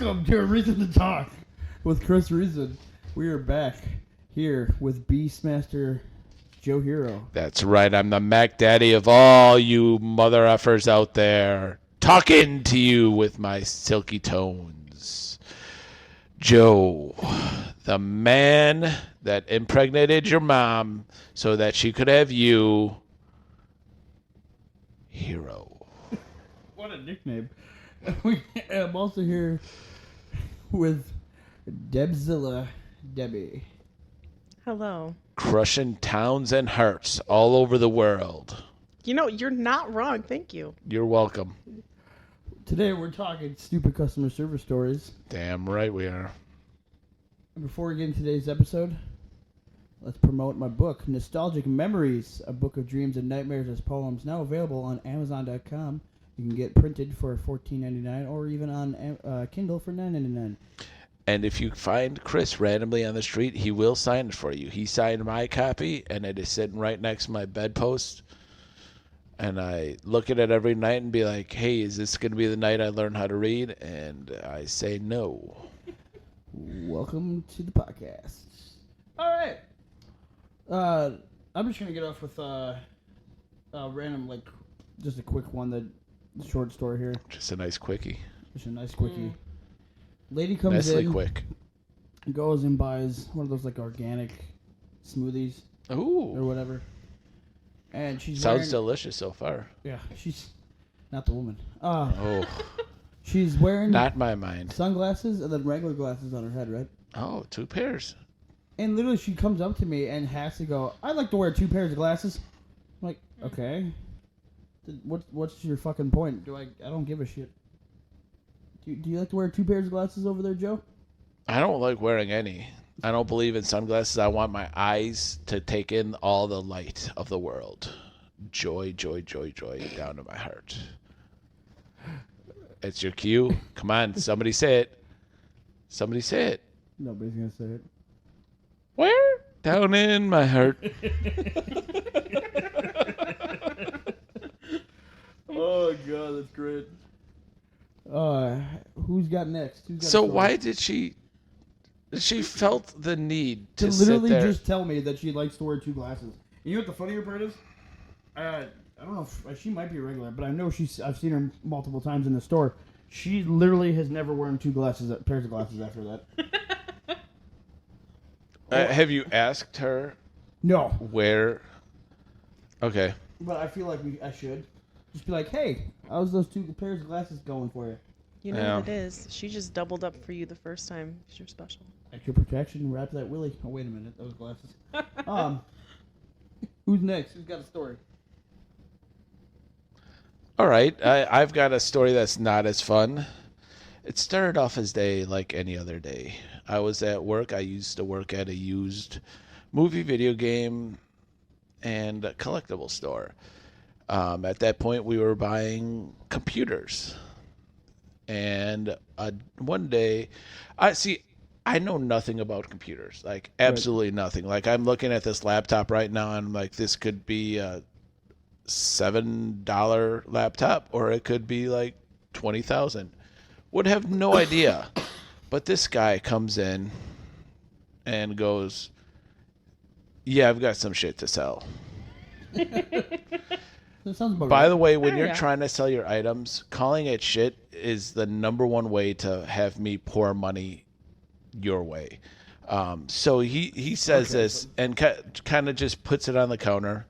Welcome to A Reason to Talk with Chris Reason. We are back here with Beastmaster Joe Herro. That's right. I'm the Mac Daddy of all you mother effers out there. Talking to you with my silky tones. Joe, the man that impregnated your mom so that she could have you. Herro. What a nickname. I'm also here with Debzilla Debbie. Hello. Crushing towns and hearts all over the world. You know, you're not wrong. Thank you. You're welcome. Today we're talking stupid customer service stories. Damn right we are. Before we get into today's episode, let's promote my book, Nostalgic Memories, a book of dreams and nightmares as poems, now available on Amazon.com. You can get printed for $14.99 or even on Kindle for $9.99. And if you find Chris randomly on the street, he will sign it for you. He signed my copy, and it is sitting right next to my bedpost. And I look at it every night and be like, hey, is this going to be the night I learn how to read? And I say no. Welcome to the podcast. All right. I'm just going to get off with random, just a quick one, the short story here. Just a nice quickie. Just a nice quickie. Lady comes in, quick. goes and buys one of those organic smoothies Ooh. or whatever. And she's Sounds delicious so far. Yeah, she's not the woman. Oh. She's wearing Not my mind. sunglasses and then regular glasses on her head, right? Oh, 2 pairs. And literally she comes up to me and has to go, I'd like to wear 2 pairs of glasses. I'm like, okay. What's your fucking point? I don't give a shit. Do you like to wear 2 pairs of glasses over there, Joe? I don't like wearing any. I don't believe in sunglasses. I want my eyes to take in all the light of the world. Joy, joy, joy, joy down to my heart. It's your cue. Come on, somebody say it. Somebody say it. Nobody's going to say it. Where? Down in my heart. Oh, God, that's great. Who's got next? So why did she felt the need to literally sit there. just tell me that she likes to wear 2 glasses? You know what the funnier part is? I don't know if she might be a regular, but I know I've seen her multiple times in the store. She literally has never worn 2 pairs of glasses after that. Have you asked her? No. Where? Okay. But I feel like I should. Just be like, hey, how's those 2 pairs of glasses going for you? You know what it is. She just doubled up for you the first time. You're special. Extra protection, wrap that willy. Oh, wait a minute. Those glasses. Who's next? Who's got a story? All right. I've got a story that's not as fun. It started off as day like any other day. I was at work. I used to work at a used movie, video game, and a collectible store. At that point, we were buying computers. And one day, I know nothing about computers, absolutely nothing. I'm looking at this laptop right now, and I'm like, this could be a $7 laptop, or it could be $20,000. Would have no idea. But this guy comes in and goes, yeah, I've got some shit to sell. By the way, when you're trying to sell your items, calling it shit is the number one way to have me pour money your way. So he says this and kind of just puts it on the counter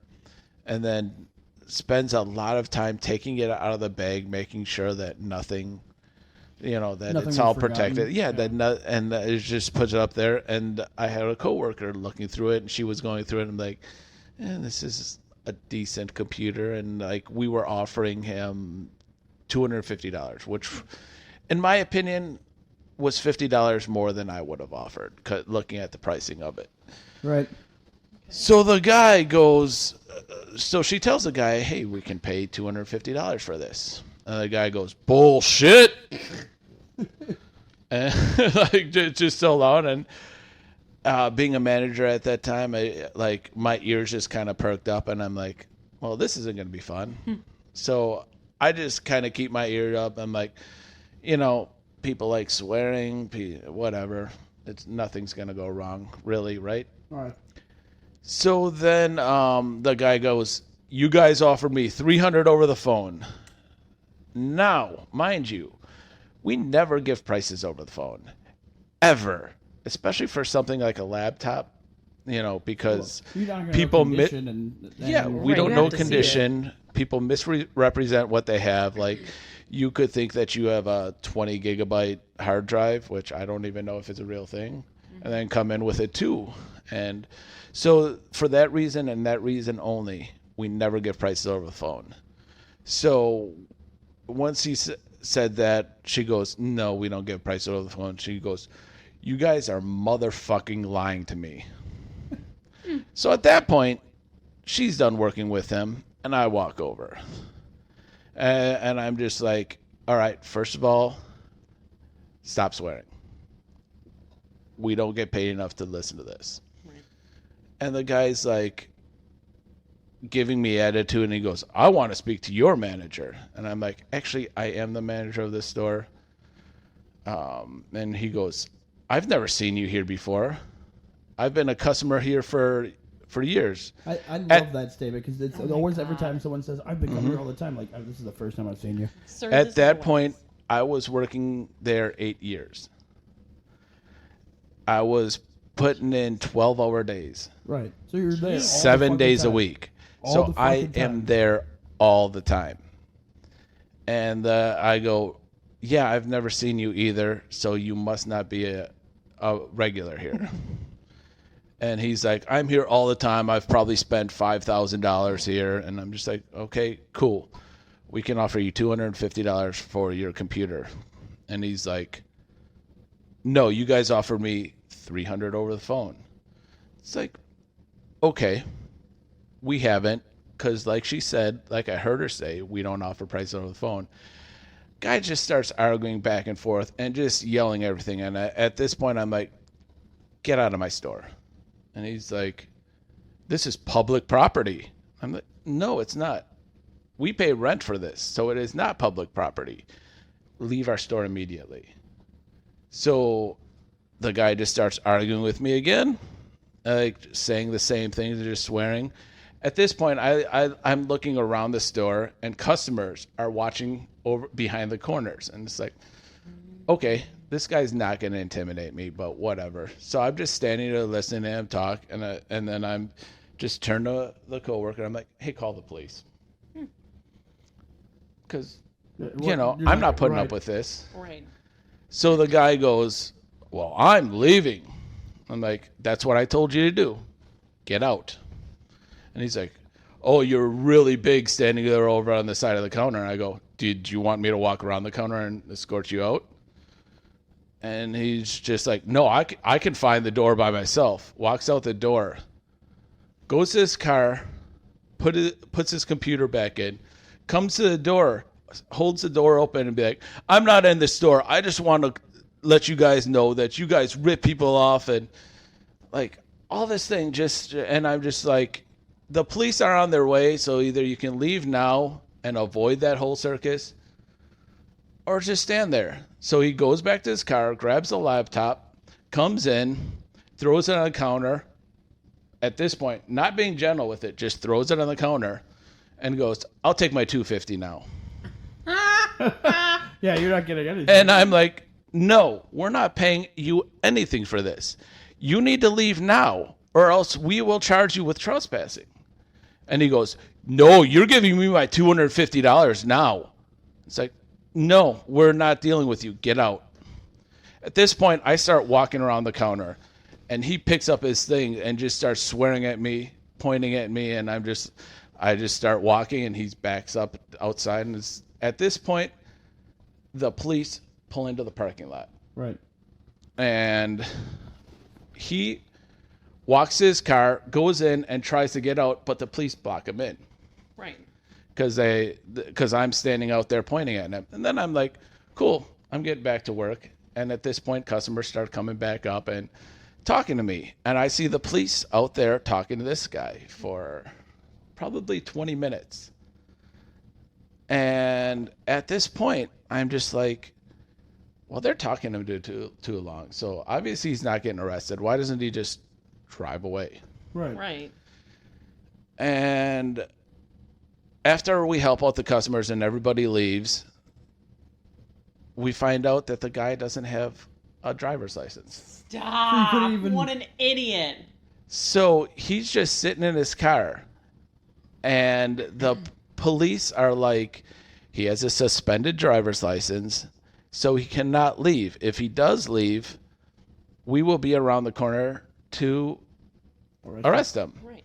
and then spends a lot of time taking it out of the bag, making sure that nothing, that it's all protected. Yeah, and it just puts it up there. And I had a coworker looking through it, and she was going through it, and I'm like, this is a decent computer, and we were offering him $250, which in my opinion was $50 more than I would have offered, looking at the pricing of it. Right. So the guy goes, so she tells the guy, hey, we can pay $250 for this. And the guy goes, bullshit. And just so loud. And being a manager at that time, my ears just kind of perked up, and I'm like, well, this isn't going to be fun. So I just kind of keep my ear up. I'm like, people like swearing, whatever. Nothing's gonna go wrong, really, right? All right. So then the guy goes, "You guys offered me $300 over the phone." Now, mind you, we never give prices over the phone, ever, especially for something like a laptop. Because people we don't know have to see condition. People misrepresent what they have. Like, you could think that you have a 20 gigabyte hard drive, which I don't even know if it's a real thing, and then come in with it too. And so for that reason and that reason only, we never give prices over the phone. So once he said that, she goes, "No, we don't give prices over the phone." She goes, "You guys are motherfucking lying to me." So at that point, she's done working with him, and I walk over. And I'm just like, all right, first of all, stop swearing. We don't get paid enough to listen to this. Right. And the guy's like giving me attitude, and he goes, "I want to speak to your manager." And I'm like, "Actually, I am the manager of this store." And he goes, "I've never seen you here before. I've been a customer here for years." I love that statement because it's always every time someone says, "I've been coming here all the time," like, "Oh, this is the first time I've seen you." At that point, I was working there 8 years. I was putting in 12-hour days. Right. So you're there all 7 days time. a week. All So the I fucking am time. there all the time. And I go, "Yeah, I've never seen you either, so you must not be a regular here." And he's like, "I'm here all the time. I've probably spent $5,000 here." And I'm just like, "Okay, cool. We can offer you $250 for your computer." And he's like, "No, you guys offered me $300 over the phone." It's like, okay, we haven't, because like she said, like I heard her say, we don't offer prices over the phone. Guy just starts arguing back and forth and just yelling everything. And at this point, I'm like, "Get out of my store." And he's like, "This is public property." I'm like, "No, it's not. We pay rent for this, so it is not public property. Leave our store immediately." So the guy just starts arguing with me again, like saying the same things, just swearing. At this point, I'm looking around the store, and customers are watching over behind the corners. And it's like, okay, this guy's not going to intimidate me, but whatever. So I'm just standing there listening to him talk, and then I'm just turn to the coworker. I'm like, "Hey, call the police." Because, I'm not putting up with this. Right. So the guy goes, "Well, I'm leaving." I'm like, "That's what I told you to do. Get out." And he's like, "Oh, you're really big standing there over on the side of the counter." And I go, "Did you want me to walk around the counter and escort you out?" And he's just like, "No, I can find the door by myself." Walks out the door, goes to his car, puts his computer back in, comes to the door, holds the door open and be like, "I'm not in the store. I just want to let you guys know that you guys rip people off," and like all this thing and I'm just like, the police are on their way, so either you can leave now and avoid that whole circus, or just stand there. So he goes back to his car, grabs the laptop, comes in, throws it on the counter. At this point, not being gentle with it, just throws it on the counter and goes, "I'll take my $250 now." Yeah, you're not getting anything. And I'm like, "No, we're not paying you anything for this. You need to leave now, or else we will charge you with trespassing." And he goes, "No, you're giving me my $250 now." It's like, "No, we're not dealing with you. Get out." At this point, I start walking around the counter, and he picks up his thing and just starts swearing at me, pointing at me, and I just start walking, and he backs up outside. And at this point, the police pull into the parking lot. Right. And he walks his car, goes in, and tries to get out, but the police block him in. Right. Because I'm standing out there pointing at him. And then I'm like, cool, I'm getting back to work. And at this point, customers start coming back up and talking to me. And I see the police out there talking to this guy for probably 20 minutes. And at this point, I'm just like, well, they're talking to him too long. So obviously he's not getting arrested. Why doesn't he just drive away? Right. And after we help out the customers and everybody leaves, we find out that the guy doesn't have a driver's license. Stop. What an idiot. So he's just sitting in his car. And the police are like, he has a suspended driver's license, so he cannot leave. If he does leave, we will be around the corner to arrest him. Right.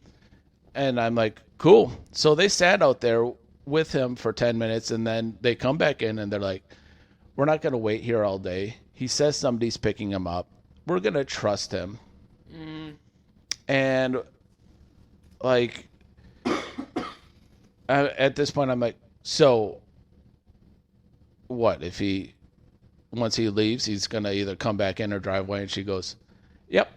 And I'm like, cool. So they sat out there with him for 10 minutes, and then they come back in, and they're like, we're not going to wait here all day. He says somebody's picking him up. We're going to trust him. And, like, at this point, I'm like, so what? If once he leaves, he's going to either come back in or drive away? And she goes, yep.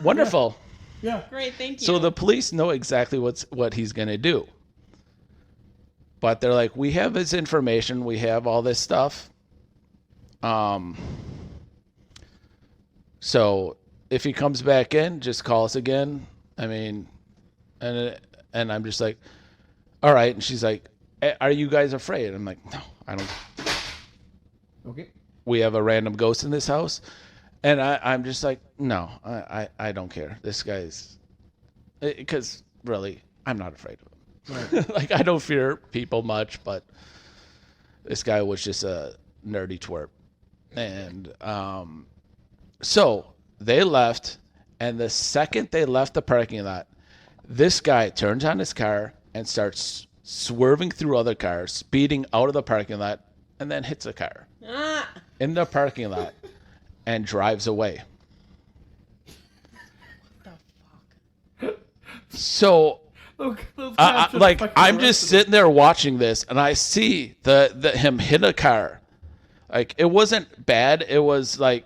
Wonderful. Yeah. Great, thank you. So the police know exactly what he's going to do. But they're like, we have his information. We have all this stuff. So if he comes back in, just call us again. I mean, and I'm just like, all right. And she's like, are you guys afraid? I'm like, no, I don't. Okay. We have a random ghost in this house. And I'm just like, no, I don't care. This guy's, because really, I'm not afraid of him. Right. Like, I don't fear people much, but this guy was just a nerdy twerp. And so they left, and the second they left the parking lot, this guy turns on his car and starts swerving through other cars, speeding out of the parking lot, and then hits a car in the parking lot and drives away. What the fuck? So, I'm just sitting there watching this, and I see him hit a car. Like, it wasn't bad. It was like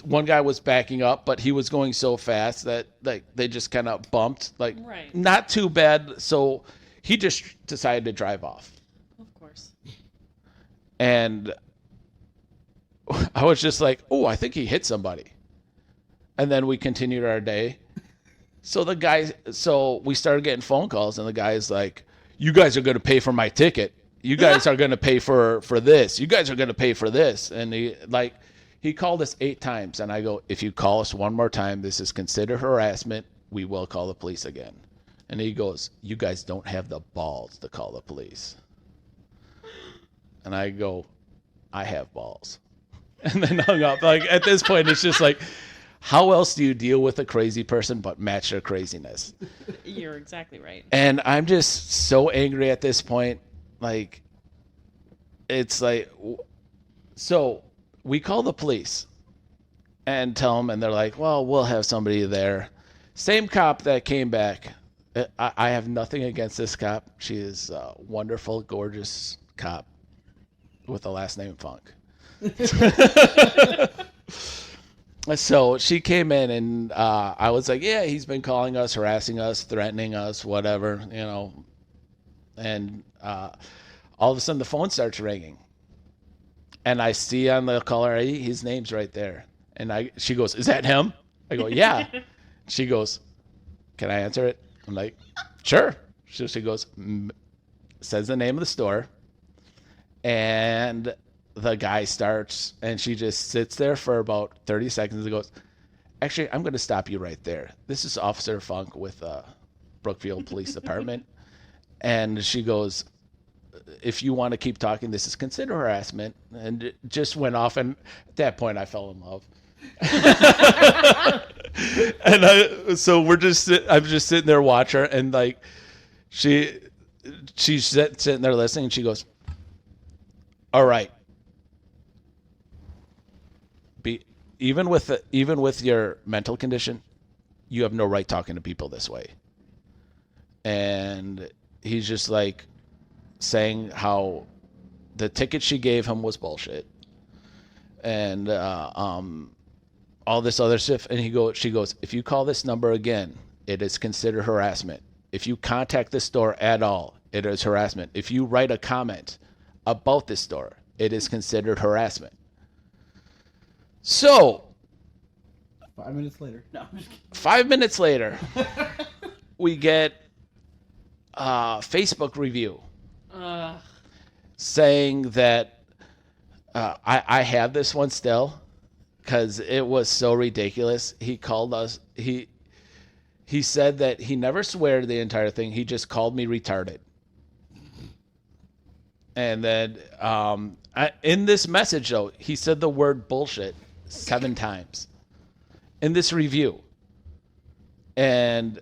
one guy was backing up, but he was going so fast that like they just kind of bumped. Like, right. Not too bad. So he just decided to drive off. Of course. And I was just like, oh, I think he hit somebody. And then we continued our day. So we started getting phone calls, and the guy's like, you guys are going to pay for my ticket. You guys are going to pay for this. You guys are going to pay for this. And he called us 8 times. And I go, if you call us one more time, this is considered harassment. We will call the police again. And he goes, you guys don't have the balls to call the police. And I go, I have balls. And then hung up. Like, at this point, it's just like, how else do you deal with a crazy person but match their craziness? You're exactly right. And I'm just so angry at this point. Like, it's like, so we call the police and tell them, and they're like, well, we'll have somebody there. Same cop that came back. I have nothing against this cop. She is a wonderful, gorgeous cop with the last name Funk. So she came in, and I was like, yeah, he's been calling us, harassing us, threatening us, whatever, And all of a sudden the phone starts ringing. And I see on the caller ID, his name's right there. And she goes, is that him? I go, yeah. She goes, can I answer it? I'm like, sure. So she goes, says the name of the store. And the guy starts, and she just sits there for about 30 seconds and goes, actually, I'm going to stop you right there. This is Officer Funk with Brookfield Police Department. And she goes, if you want to keep talking, this is considered harassment. And it just went off. And at that point, I fell in love. And I'm just sitting there watching her. And like, she's sitting there listening. And she goes, all right. Even with your mental condition, you have no right talking to people this way. And he's just like saying how the ticket she gave him was bullshit, and all this other stuff. And she goes, if you call this number again, it is considered harassment. If you contact this store at all, it is harassment. If you write a comment about this store. It is considered harassment. So 5 minutes later. No, I'm just kidding. 5 minutes later, we get a Facebook review saying that I have this one still because it was so ridiculous. He called us. He said that he never swear the entire thing. He just called me retarded. And then in this message, though, he said the word bullshit 7 times in this review. And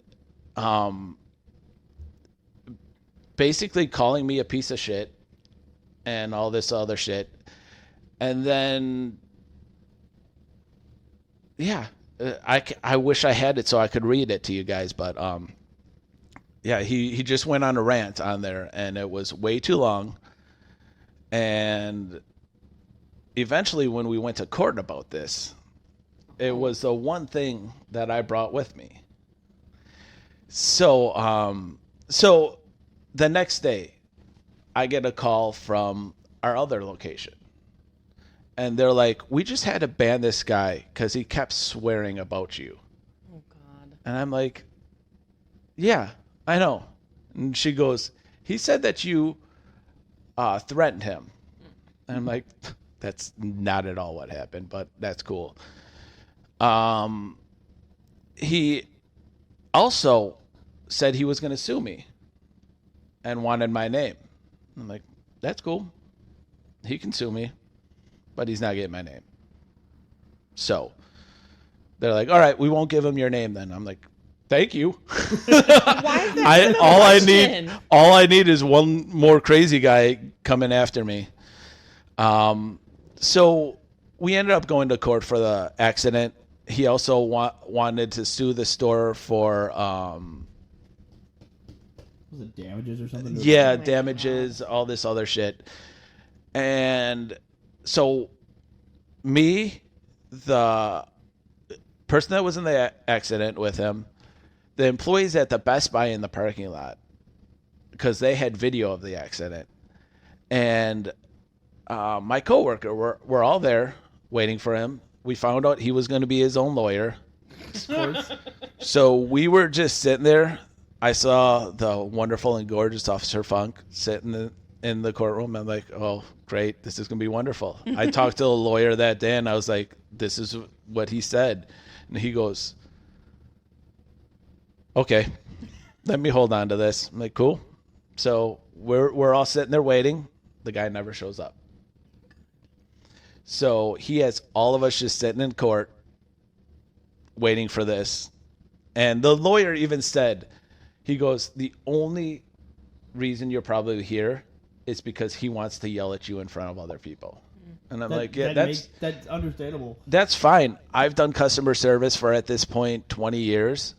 basically calling me a piece of shit and all this other shit. And then, yeah, I wish I had it so I could read it to you guys. But, yeah, he just went on a rant on there, and it was way too long. And eventually when we went to court about this, it was the one thing that I brought with me. So the next day, I get a call from our other location. And they're like, we just had to ban this guy because he kept swearing about you. Oh, God. And I'm like, yeah, I know. And she goes, he said that you threatened him. And I'm like, that's not at all what happened, but that's cool. He also said he was going to sue me and wanted my name. I'm like, that's cool. He can sue me, but he's not getting my name. So they're like, all right, we won't give him your name then. I'm like, thank you. All I need is one more crazy guy coming after me. So we ended up going to court for the accident. He also wanted to sue the store for was it damages or something? Yeah, damages, all this other shit. And so me, the person that was in the accident with him, the employees at the Best Buy in the parking lot, because they had video of the accident, and my coworker, we're all there waiting for him. We found out he was going to be his own lawyer. Of course. So we were just sitting there. I saw the wonderful and gorgeous Officer Funk sitting in the courtroom. I'm like, oh, great. This is going to be wonderful. I talked to the lawyer that day, and I was like, this is what he said. And he goes, okay, let me hold on to this. I'm like, cool. So we're all sitting there waiting. The guy never shows up. So he has all of us just sitting in court waiting for this. And the lawyer even said, he goes, the only reason you're probably here is because he wants to yell at you in front of other people. And I'm like, yeah, that's understandable. That's fine. I've done customer service for, at this point, 20 years.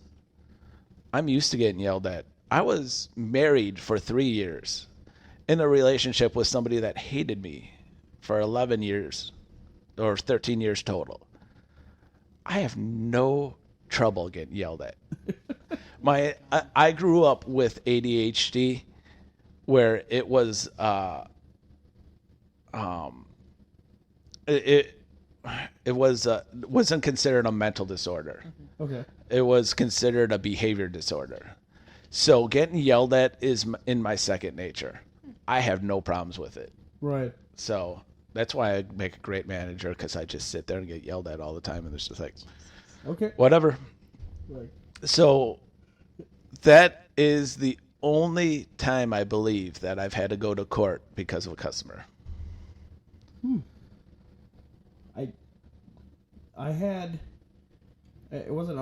I'm used to getting yelled at. I was married for 3 years in a relationship with somebody that hated me for 11 years or 13 years total. I have no trouble getting yelled at. I grew up with ADHD, where it was it wasn't considered a mental disorder. Okay. It was considered a behavior disorder. So getting yelled at is in my second nature. I have no problems with it. Right. So that's why I make a great manager, because I just sit there and get yelled at all the time, and it's just like, okay, whatever. Right. So that is the only time I believe that I've had to go to court because of a customer. I had, it wasn't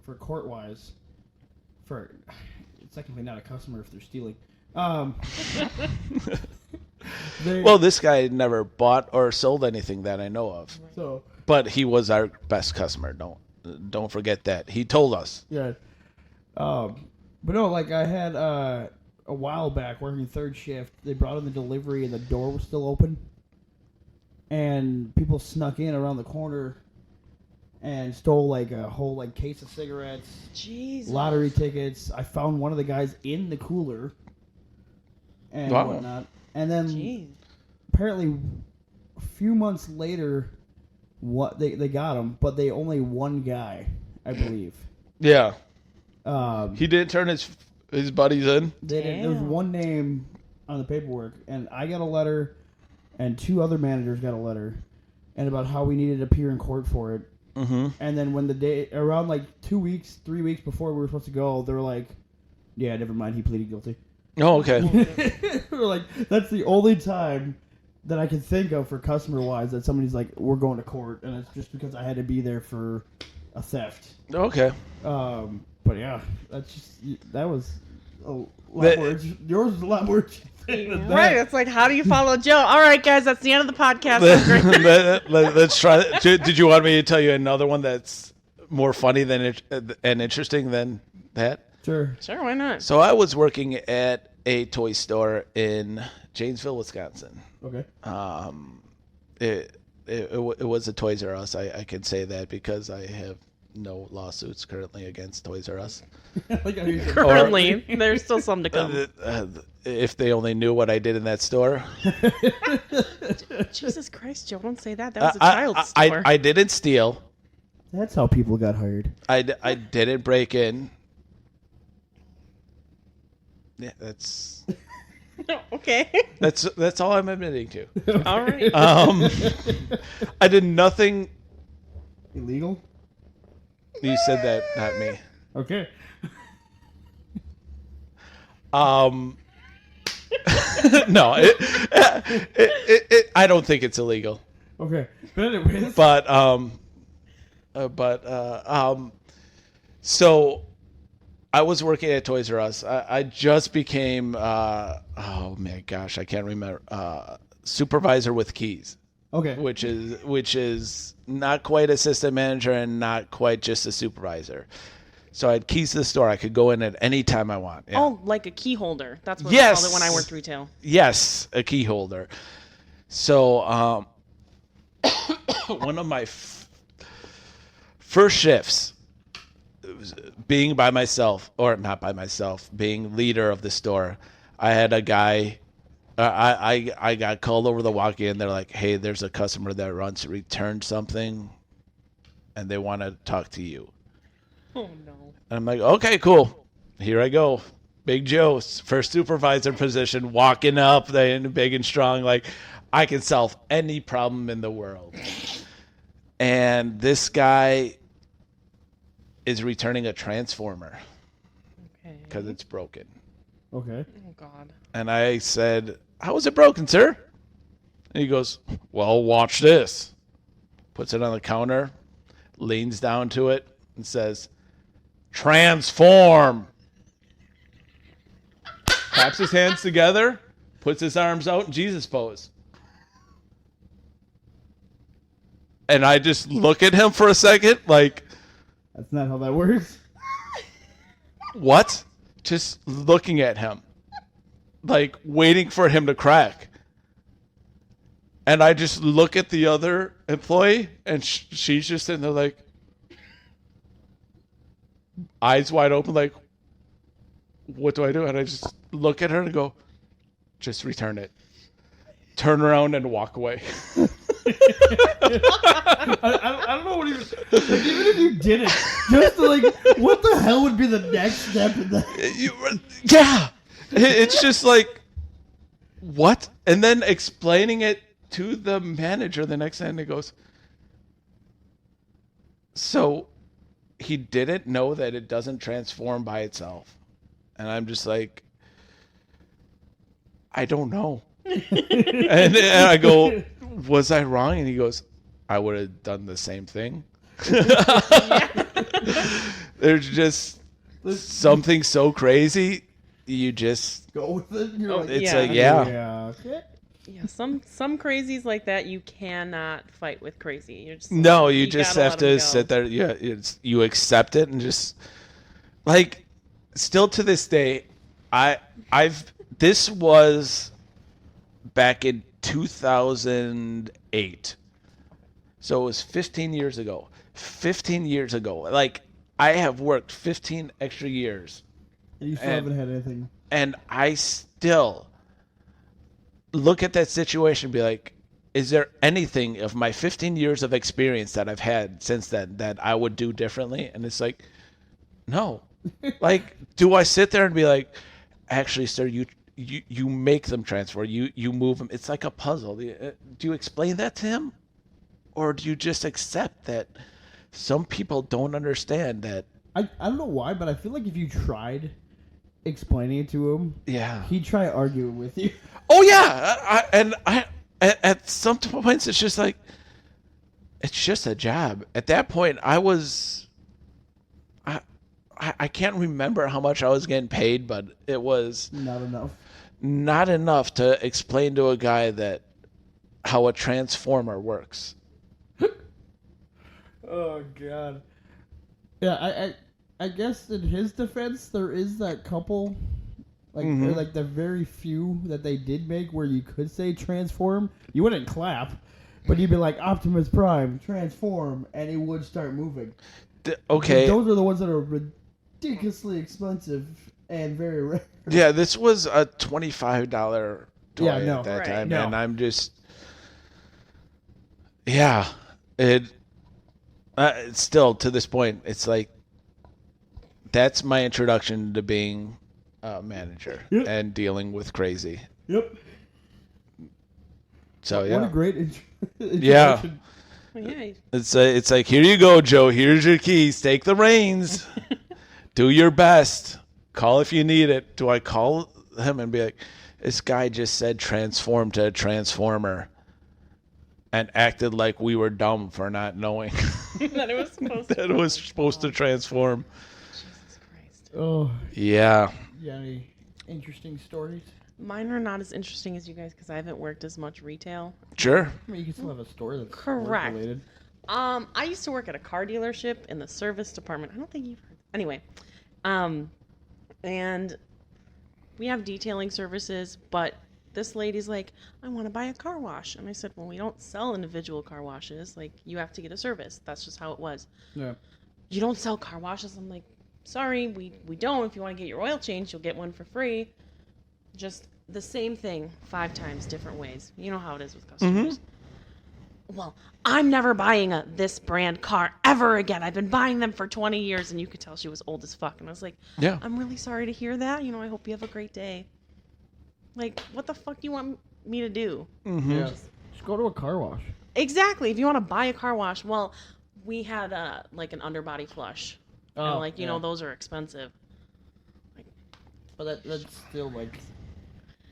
for court wise, for it's technically not a customer if they're stealing. Well, this guy never bought or sold anything that I know of. So, but he was our best customer. Don't forget that. He told us. Yeah. But no, like I had a while back working third shift. They brought in the delivery and the door was still open, and people snuck in around the corner and stole like a whole like case of cigarettes, Jesus. lottery tickets. I found one of the guys in the cooler and wow. whatnot. And then Jeez. apparently a few months later, they got him, but they only one guy, I believe. Yeah. Um, He didn't turn his buddies in. there was one name on the paperwork, and I got a letter, and 2 other managers got a letter, and about how we needed to appear in court for it. Mm-hmm. And then when the day, around like 2 weeks, 3 weeks before we were supposed to go, they were like, yeah, never mind, he pleaded guilty. Oh, okay. We're like, that's the only time that I can think of for customer-wise that somebody's like, we're going to court, and it's just because I had to be there for a theft. Okay. But yeah, that was a lot more. Yours was a lot more than that. Right, it's like, how do you follow Joe? All right, guys, that's the end of the podcast. Let's try. Did you want me to tell you another one that's more funny and interesting than that? Sure, why not? So I was working at a toy store in Janesville, Wisconsin. Okay. It was a Toys R Us. I can say that because I have no lawsuits currently against Toys R Us. Currently, there's still some to come. If they only knew what I did in that store. Jesus Christ, Joe, don't say that. That was a child's store. I didn't steal. That's how people got hired. I didn't break in. Yeah, that's okay. That's all I'm admitting to. All right. I did nothing Illegal? You said that, not me. Okay. No, I don't think it's illegal. Okay. But anyways. So I was working at Toys R Us. I just became, oh my gosh, I can't remember, supervisor with keys. Okay. Which is not quite assistant manager and not quite just a supervisor. So I had keys to the store. I could go in at any time I want. Yeah. Oh, like a key holder. That's what Yes. I called it when I worked retail. Yes, a key holder. So one of my first shifts, being by myself, or not by myself, being leader of the store, I had a guy. I got called over the walk-in. They're like, "Hey, there's a customer that wants to return something, and they want to talk to you." Oh no! And I'm like, "Okay, cool. Here I go, Big Joe, first supervisor position, walking up, and big and strong. Like, I can solve any problem in the world." And this guy is returning a transformer because it's broken. Okay. Oh God. And I said, "How is it broken, sir?" And he goes, "Well, watch this." Puts it on the counter, leans down to it, and says, "Transform." Taps his hands together, puts his arms out in Jesus pose. And I just look at him for a second, like, that's not how that works. what? Just looking at him, like waiting for him to crack. And I just look at the other employee, and she's just sitting there like, eyes wide open, like, what do I do? And I just look at her and go, just return it. Turn around and walk away. I don't know what even if you did it, just to, like, what the hell would be the next step in that? Yeah. It's just like, what? And then explaining it to the manager the next day, and he goes, so he didn't know that it doesn't transform by itself. And I'm just like, I don't know. and I go, was I wrong? And he goes, I would have done the same thing. There's just something so crazy, you just go with it. You're like, it's yeah. like, yeah. Yeah. Okay. Yeah, some crazies like that you cannot fight with crazy. You're just No, you just gotta have let 'em to go. sit there. Yeah, you accept it and just like, still to this day, this was back in 2008. So it was 15 years ago. 15 years ago. Like, I have worked 15 extra years. And you still haven't had anything. And I still, look at that situation and be like, is there anything of my 15 years of experience that I've had since then that I would do differently? And it's like, no. Like, do I sit there and be like, actually, sir, you make them transfer. You move them. It's like a puzzle. Do you explain that to him? Or do you just accept that some people don't understand that? I don't know why, but I feel like if you tried explaining it to him, he'd try arguing with you. Oh, yeah. I at some points, it's just like, it's just a job. At that point, I can't remember how much I was getting paid, but it was not enough to explain to a guy that how a transformer works. Oh God. Yeah, I guess in his defense, there is that couple, like the very few that they did make where you could say transform. You wouldn't clap, but you'd be like Optimus Prime, transform, and he would start moving. Okay. Those are the ones that are ridiculously expensive and very rare. Yeah, this was a $25 toy at that time, and I'm just, it's still to this point, it's like, that's my introduction to being a manager and dealing with crazy. Yep. So what a great introduction. Yeah. Yeah. It's like, here you go, Joe. Here's your keys. Take the reins. Do your best. Call if you need it. Do I call him and be like, this guy just said transform to a transformer and acted like we were dumb for not knowing that it was supposed to transform. Jesus Christ. Oh. Yeah. You got any interesting stories? Mine are not as interesting as you guys because I haven't worked as much retail. Sure. I mean, you can still have a story that's correct. Related. I used to work at a car dealership in the service department. I don't think you've heard. Anyway, and we have detailing services, but this lady's like, I want to buy a car wash. And I said, well, we don't sell individual car washes. Like, you have to get a service. That's just how it was. Yeah. You don't sell car washes? I'm like, sorry, we don't. If you want to get your oil changed, you'll get one for free. Just the same thing 5 times, different ways. You know how it is with customers. Mm-hmm. Well, I'm never buying this brand car ever again. I've been buying them for 20 years, and you could tell she was old as fuck. And I was like, yeah, I'm really sorry to hear that. You know, I hope you have a great day. Like, what the fuck do you want me to do? Mm-hmm. Yeah. Just go to a car wash. Exactly. If you want to buy a car wash, well, we had like an underbody flush. Oh, and you know, those are expensive. But that's still like,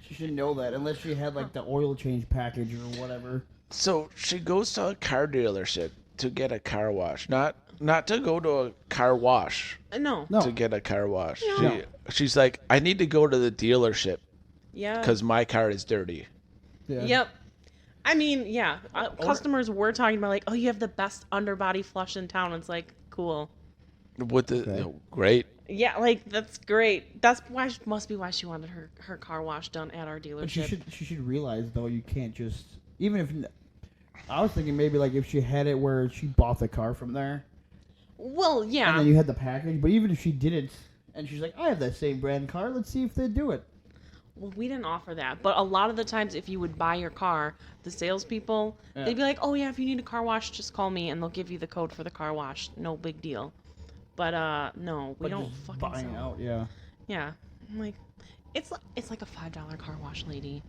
she should know that unless she had like the oil change package or whatever. So she goes to a car dealership to get a car wash, not to go to a car wash. No. To get a car wash. No. She's like, I need to go to the dealership. Yeah. Because my car is dirty. Yeah. Yep. I mean, yeah. Customers were talking about like, oh, you have the best underbody flush in town. It's like, cool. Great. Yeah, like that's great. That's why must be why she wanted her car wash done at our dealership. But she should realize though, you can't just if I was thinking maybe like if she had it where she bought the car from there. Well, yeah. And then you had the package, but even if she didn't, and she's like, I have that same brand car. Let's see if they do it. Well, we didn't offer that, but a lot of the times, if you would buy your car, the salespeople they'd be like, "Oh yeah, if you need a car wash, just call me, and they'll give you the code for the car wash. No big deal." But no, we don't fucking buying sell. out, yeah. Yeah, I'm like, it's like a $5 car wash, lady.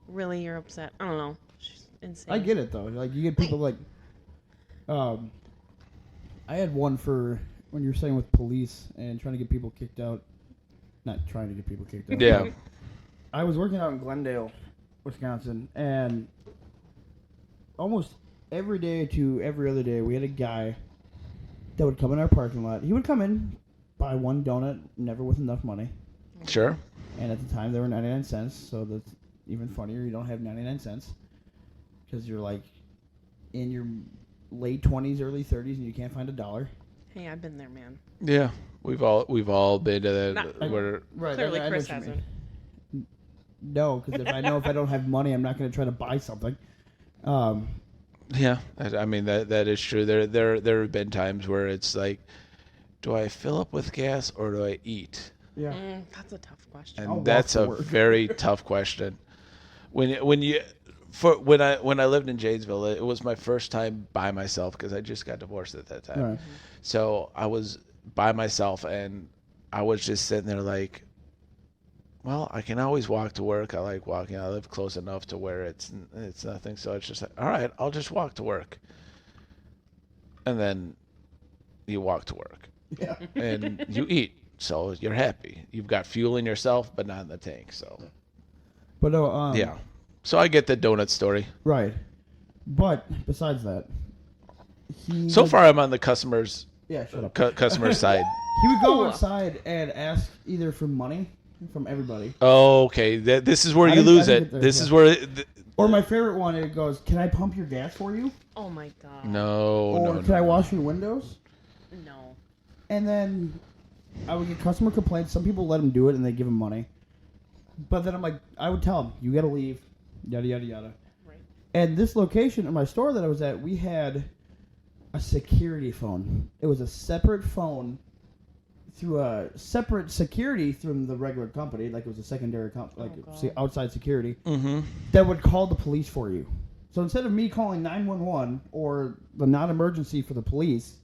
Really, you're upset? I don't know. She's insane. I get it though. Like you get people like, I had one for when you're saying with police and trying to get people kicked out. Not trying to get people kicked out. Yeah. I was working out in Glendale, Wisconsin, and almost every day to every other day, we had a guy that would come in our parking lot. He would come in, buy one donut, never with enough money. Sure. And at the time, they were 99 cents, so that's even funnier. You don't have 99 cents because you're like in your late 20s, early 30s, and you can't find $1. Hey, I've been there, man. Yeah, we've all been to that. Right. Clearly, I Chris hasn't. No, because if I don't have money, I'm not going to try to buy something. Yeah, I mean that is true. There have been times where it's like, do I fill up with gas or do I eat? Yeah, that's a tough question. And that's a very tough question. when I lived in Janesville, it was my first time by myself because I just got divorced at that time. Right. So I was by myself, and I was just sitting there like, well, I can always walk to work. I like walking. I live close enough to where it's nothing. So it's just like, all right, I'll just walk to work. And then you walk to work. Yeah. And you eat. So you're happy. You've got fuel in yourself, but not in the tank. So. But no. Yeah. So I get the donut story. Right. But besides that, so far I'm on the customer's shut up. Customer side. He would go outside and ask either for money from everybody. Oh, okay. This is where you lose it. This is where. Or my favorite one, it goes, "Can I pump your gas for you?" Oh my god. No. Can I wash your windows? No. And then I would get customer complaints. Some people let him do it and they give him money. But then I would tell him, you got to leave, yada, yada, yada. Right. And this location in my store that I was at, we had a security phone. It was a separate phone through a separate security from the regular company, like it was a secondary outside security, that would call the police for you. So instead of me calling 911 or the non-emergency for the police,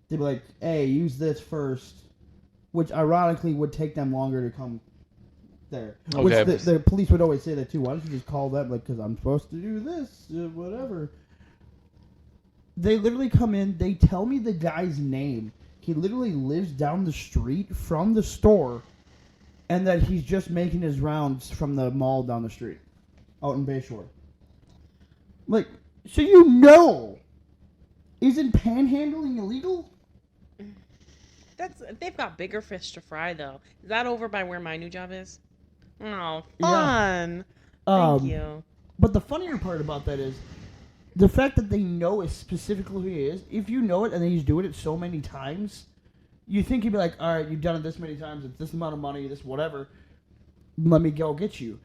they'd be like, hey, use this first, which ironically would take them longer to come there. Okay. Which the police would always say that too. Why don't you just call them, like, because I'm supposed to do this, whatever. They literally come in, they tell me the guy's name. He literally lives down the street from the store, and that he's just making his rounds from the mall down the street, out in Bayshore. Like, so isn't panhandling illegal? They've got bigger fish to fry though. Is that over by where my new job is? Oh, fun! Yeah. Thank you. But the funnier part about that is the fact that they know specifically who he is. If you know it and then he's doing it so many times, you think he'd be like, all right, you've done it this many times, it's this amount of money, this whatever, let me go get you.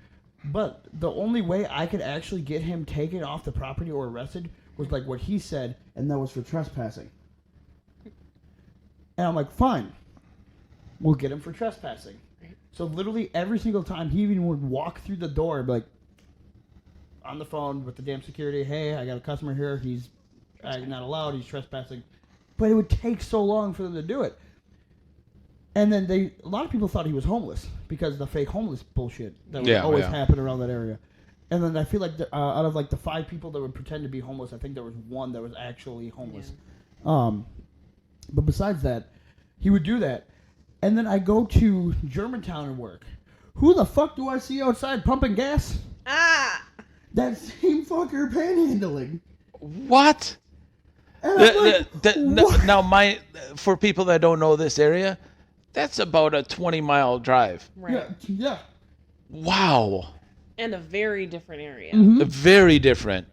But the only way I could actually get him taken off the property or arrested was like what he said, and that was for trespassing. And I'm like, fine, we'll get him for trespassing. Right. So literally every single time he even would walk through the door, I'd be like, on the phone with the damn security, hey, I got a customer here, he's not allowed, he's trespassing. But it would take so long for them to do it. And then a lot of people thought he was homeless because of the fake homeless bullshit that would always happen around that area. And then I feel like out of like the 5 people that would pretend to be homeless, I think there was 1 that was actually homeless. Yeah. But besides that, he would do that. And then I go to Germantown and work. Who the fuck do I see outside pumping gas? Ah! That same fucker panhandling. What? Now, for people that don't know this area, that's about a 20-mile drive. Right. Yeah. Wow. And a very different area. Mm-hmm. Very different.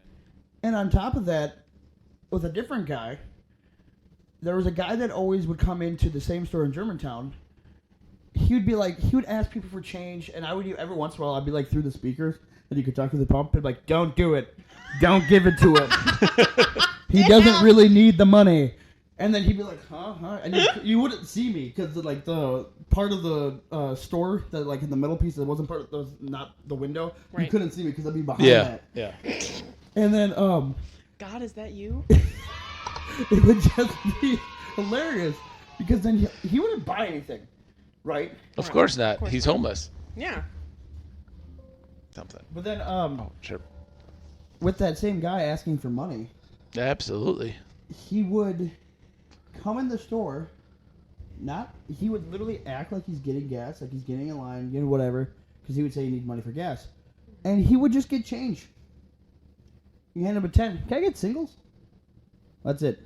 And on top of that, with a different guy, there was a guy that always would come into the same store in Germantown. He would ask people for change, and I would, every once in a while, I'd be like through the speakers, and you could talk to the pump, and like, don't do it. Don't give it to him. He doesn't really need the money. And then he'd be like, huh? And you wouldn't see me, because like the part of the store, that like in the middle piece that wasn't part of, that was not the window, you couldn't see me because I'd be behind that. Yeah. And then, God, is that you? it would just be hilarious, because then he wouldn't buy anything, right? Of course not. He's homeless. Yeah. Something. But then, sure. With that same guy asking for money, absolutely, he would come in the store. He would literally act like he's getting gas, like he's getting in line, getting whatever, because he would say he needs money for gas, and he would just get change. You hand him a 10. Can I get singles? That's it.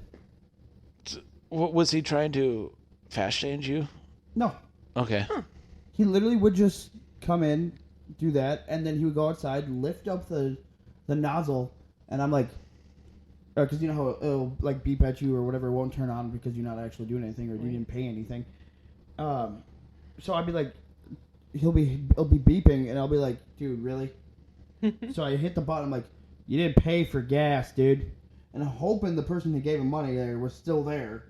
Was he trying to fast change you? No. Okay. Huh. He literally would just come in, do that, and then he would go outside, lift up the nozzle, and I'm like, because you know how it'll like beep at you or whatever, it won't turn on because you're not actually doing anything or you didn't pay anything. So I'd be like, it'll be beeping, and I'll be like, dude, really? So I hit the button. I'm like, you didn't pay for gas, dude. And I'm hoping the person who gave him money there was still there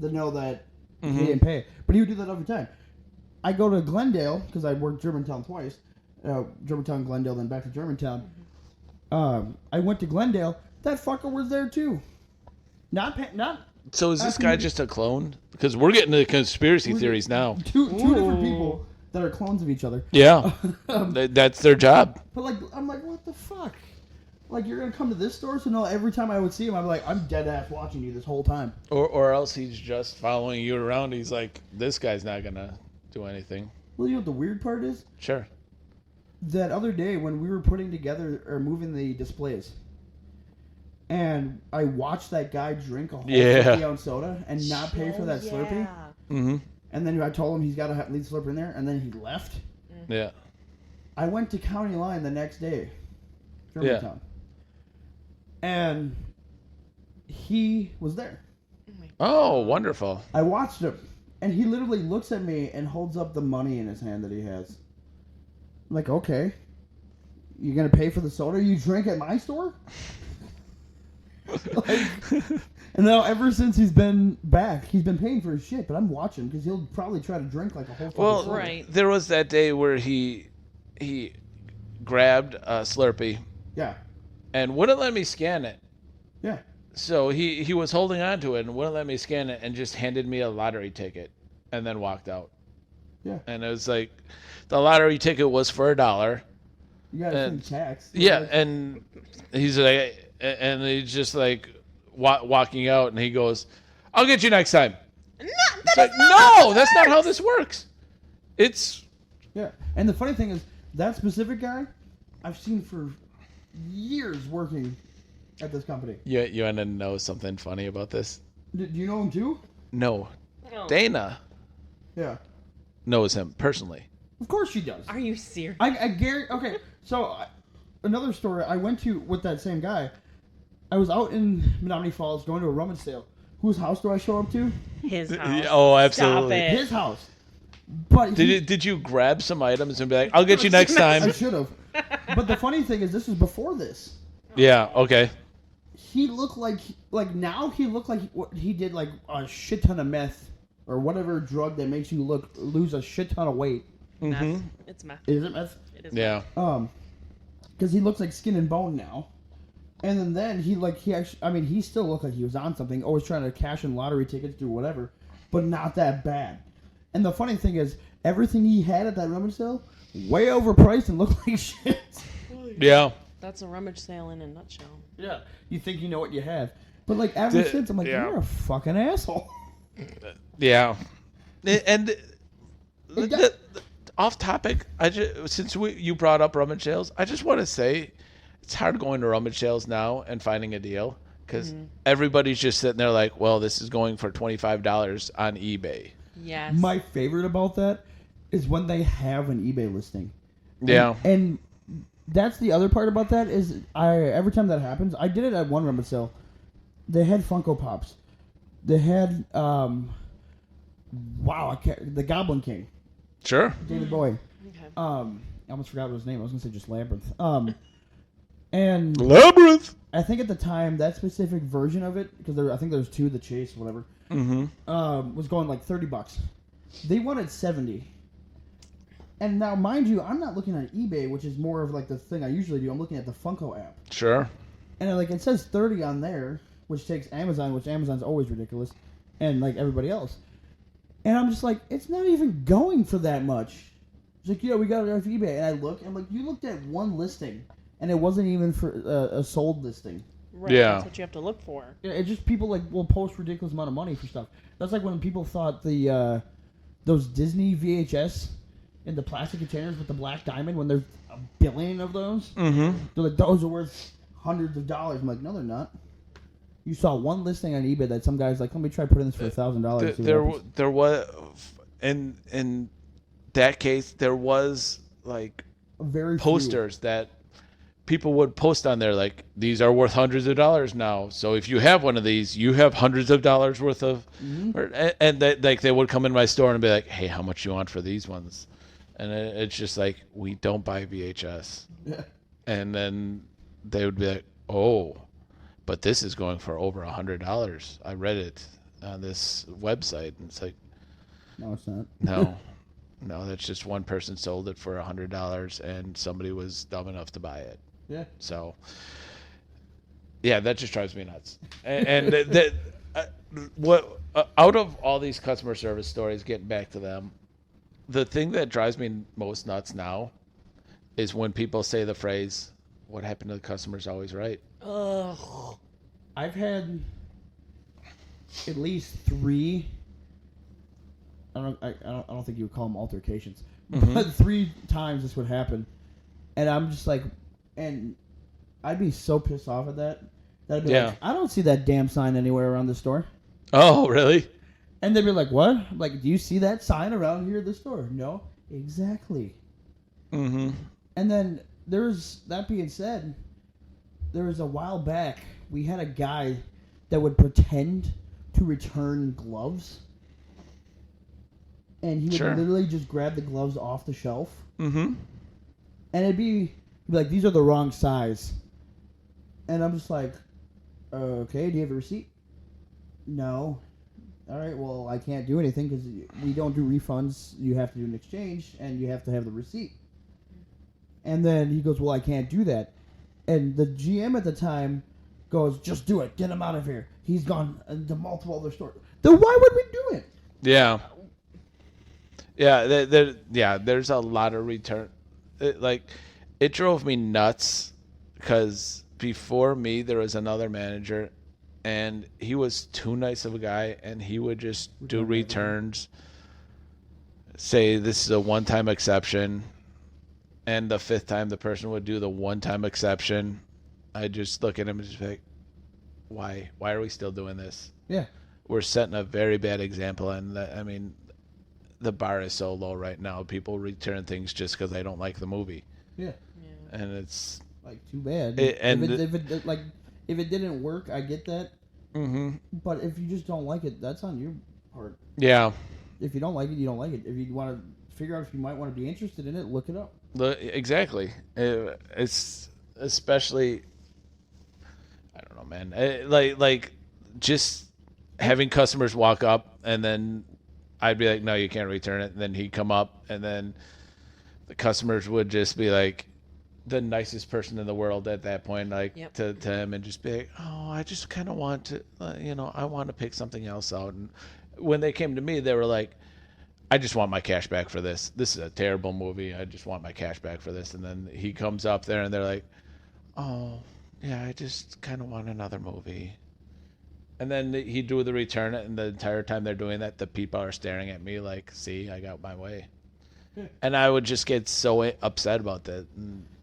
to know that he didn't pay. But he would do that every time. I go to Glendale, because I worked Germantown twice, Germantown, Glendale, then back to Germantown. I went to Glendale. That fucker was there too. Not. So is this guy just a clone? Because we're getting into conspiracy theories now. Two different people that are clones of each other. Yeah, that's their job. But like, I'm like, what the fuck? Like, you're gonna come to this store? So no, every time I would see him, I'm like, I'm dead ass watching you this whole time. Or else he's just following you around. He's like, this guy's not gonna do anything. Well, you know what the weird part is? Sure. That other day when we were putting together or moving the displays, and I watched that guy drink a whole 50-ounce soda and not pay for that Slurpee. Mm-hmm. And then I told him he's got to leave Slurpee in there, and then he left. Yeah. I went to County Line the next day, Germantown, and he was there. Oh, wonderful. I watched him, and he literally looks at me and holds up the money in his hand that he has. I'm like, okay, you gonna pay for the soda you drink at my store? Like, and now ever since he's been back, he's been paying for his shit, but I'm watching because he'll probably try to drink like a whole fucking soda. Right. There was that day where he grabbed a Slurpee. Yeah. And wouldn't let me scan it. Yeah. So he was holding on to it and wouldn't let me scan it and just handed me a lottery ticket and then walked out. Yeah. And it was like, the lottery ticket was for $1. You got to pay tax. Yeah, like, and he's like, and he's just like walking out, and he goes, "I'll get you next time." It's like, no, that's not how this works. It's and the funny thing is that specific guy, I've seen for years working at this company. You want to know something funny about this? Do you know him too? No, Oh. Dana Yeah. knows him personally. Of course she does. Are you serious? I guarantee. Okay, so another story I went to with that same guy. I was out in Menominee Falls going to a rummage sale. Whose house do I show up to? His house. Oh, absolutely. Stop it. His house. But Did you grab some items and be like, "I'll get you next time"? I should have. But the funny thing is, this was before this. Yeah. Okay. He looked like now he looked like he did like a shit ton of meth or whatever drug that makes you lose a shit ton of weight. Meth. It's meth. Is it meth? It is. Yeah. Because he looks like skin and bone now. And then he actually, I mean, he still looked like he was on something, always trying to cash in lottery tickets, do whatever, but not that bad. And the funny thing is, everything he had at that rummage sale, way overpriced and looked like shit. Yeah. That's a rummage sale in a nutshell. Yeah. You think you know what you have. But like ever since, I'm like, you're a fucking asshole. Yeah. And off topic, since you brought up rummage sales, I just want to say, it's hard going to rummage sales now and finding a deal because everybody's just sitting there like, well, this is going for $25 on eBay. Yes. My favorite about that is when they have an eBay listing. Yeah. And that's the other part about that is every time that happens, I did it at one rummage sale. They had Funko Pops. They had the Goblin King. Sure. David Bowie. Okay. I almost forgot his name. I was gonna say just Labyrinth. And Labyrinth. I think at the time that specific version of it, because I think there's two, the Chase, whatever, was going like $30. They wanted $70. And now, mind you, I'm not looking at eBay, which is more of like the thing I usually do. I'm looking at the Funko app. Sure. And it says 30 on there, which takes Amazon, which Amazon's always ridiculous, and like everybody else. And I'm just like, it's not even going for that much. It's like, yeah, we got it off eBay. And I look, and I'm like, you looked at one listing, and it wasn't even for a sold listing. Right. Yeah. That's what you have to look for. Yeah, it's just people will post ridiculous amount of money for stuff. That's like when people thought those Disney VHS in the plastic containers with the black diamond, when there's a billion of those. Mm-hmm. They're like, those are worth hundreds of dollars. I'm like, no, they're not. You saw one listing on eBay that some guy's like, let me try putting this for $1,000. There was, in that case, there was like very posters that people would post on there like, these are worth hundreds of dollars now. So if you have one of these, you have hundreds of dollars worth of, and they would come in my store and be like, hey, how much you want for these ones? And it's just like, we don't buy VHS. Yeah. And then they would be like, oh, but this is going for over $100. I read it on this website, and it's like, No, it's not. no. No, that's just one person sold it for $100 and somebody was dumb enough to buy it. Yeah. So, yeah, that just drives me nuts. And out of all these customer service stories, getting back to them, the thing that drives me most nuts now is when people say the phrase, "What happened to the customer's always right." Ugh. I've had at least 3. I don't think you would call them altercations, but 3 times this would happen, and I'm just like, and I'd be so pissed off at that. I'd be like, I don't see that damn sign anywhere around the store. Oh, really? And they'd be like, what? I'm like, do you see that sign around here at the store? No, exactly. Mm-hmm. And then that being said, there was a while back we had a guy that would pretend to return gloves. And he would literally just grab the gloves off the shelf. Mm-hmm. And he'd be like, these are the wrong size. And I'm just like, okay, do you have a receipt? No. All right, well, I can't do anything because we don't do refunds. You have to do an exchange, and you have to have the receipt. And then he goes, well, I can't do that. And the GM at the time goes, just do it. Get him out of here. He's gone to multiple other stores. Then why would we do it? Yeah. Yeah, there's a lot of return. It drove me nuts because before me there was another manager, and he was too nice of a guy, and he would just do returns, say this is a one-time exception, and the 5th time the person would do the one-time exception. I just look at him and just be like, why are we still doing this? Yeah, we're setting a very bad example, and I mean, the bar is so low right now. People return things just because they don't like the movie. Yeah. And it's like too bad. If it didn't work, I get that. Mm-hmm. But if you just don't like it, that's on your part. Yeah. If you don't like it, you don't like it. If you want to figure out if you might want to be interested in it, look it up. Exactly. It's especially, I don't know, man. Like just having customers walk up and then I'd be like, no, you can't return it. And then he'd come up, and then the customers would just be like the nicest person in the world at that point, like to him, and just be like, oh, I just kind of want to, I want to pick something else out. And when they came to me, they were like, I just want my cash back for this. This is a terrible movie. I just want my cash back for this. And then he comes up there, and they're like, oh, yeah, I just kind of want another movie. And then he do the return it, and the entire time they're doing that, the people are staring at me like, see, I got my way. And I would just get so upset about that.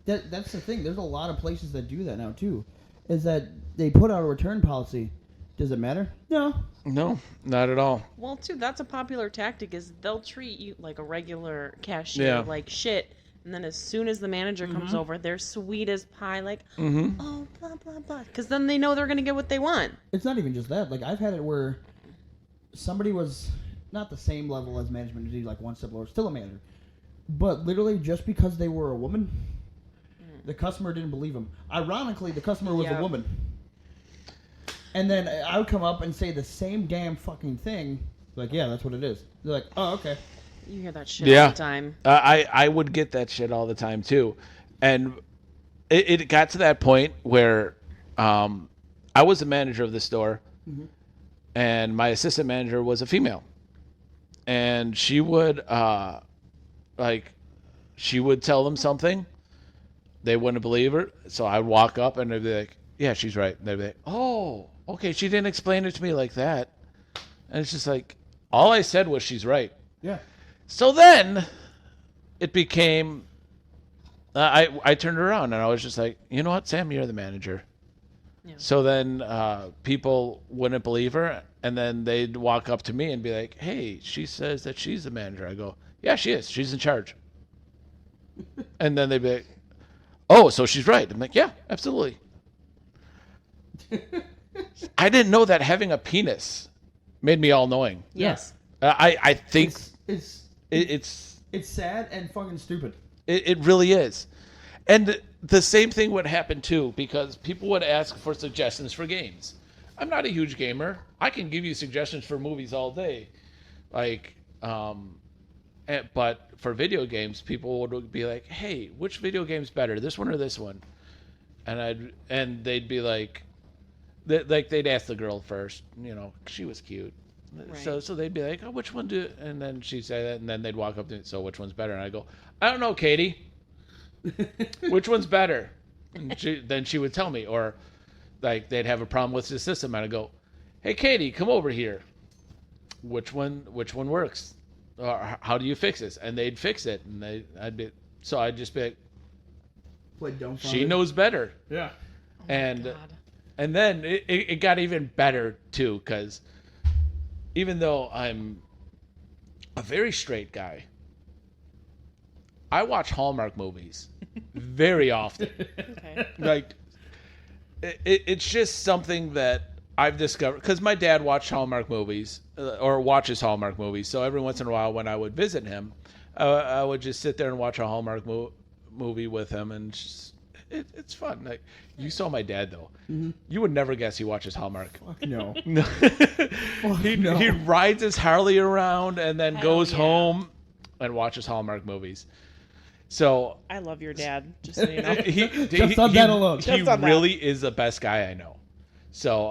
That's the thing. There's a lot of places that do that now, too, is that they put out a return policy. Does it matter? No. No, not at all. Well, too, that's a popular tactic is they'll treat you like a regular cashier, like shit. And then as soon as the manager comes over, they're sweet as pie, like, oh, blah, blah, blah. Because then they know they're going to get what they want. It's not even just that. Like, I've had it where somebody was not the same level as management, like one step lower, still a manager. But literally just because they were a woman, the customer didn't believe them. Ironically, the customer was a woman. And then I would come up and say the same damn fucking thing. Like, yeah, that's what it is. They're like, oh, okay. You hear that shit all the time. I would get that shit all the time, too. And it got to that point where I was the manager of the store, and my assistant manager was a female. And she would, she would tell them something. They wouldn't believe her. So I'd walk up, and they'd be like, yeah, she's right. And they'd be like, oh, okay, she didn't explain it to me like that. And it's just like, all I said was she's right. Yeah. So then it became, I turned around and I was just like, you know what, Sam, you're the manager. Yeah. So then people wouldn't believe her, and then they'd walk up to me and be like, hey, she says that she's the manager. I go, yeah, she is. She's in charge. And then they'd be like, oh, so she's right. I'm like, yeah, absolutely. I didn't know that having a penis made me all-knowing. Yes. I think it's sad and fucking stupid. It really is. And the same thing would happen too, because people would ask for suggestions for games. I'm not a huge gamer. I can give you suggestions for movies all day. Like, But for video games, people would be like, "Hey, which video game's better, this one or this one?" And they'd be like, they'd ask the girl first. She was cute, right. So they'd be like, "Oh, which one do?" And then she'd say that, and then they'd walk up to me. So which one's better? And I go, "I don't know, Katie. Which one's better?" And then she would tell me, or like they'd have a problem with the system, and I go, "Hey, Katie, come over here. Which one works? Or how do you fix this?" And they'd fix it, and I'd just be like, "She knows better." Yeah. And then it got even better too, because even though I'm a very straight guy, I watch Hallmark movies very often. Okay. Like it's just something that I've discovered, because my dad watched Hallmark movies, or watches Hallmark movies. So every once in a while when I would visit him, I would just sit there and watch a Hallmark movie with him, and it's fun. Like, you saw my dad though. Mm-hmm. You would never guess he watches Hallmark. Fuck no. No. He rides his Harley around and then goes home and watches Hallmark movies. So I love your dad. Just so you know. Just on that alone. He really is the best guy I know. So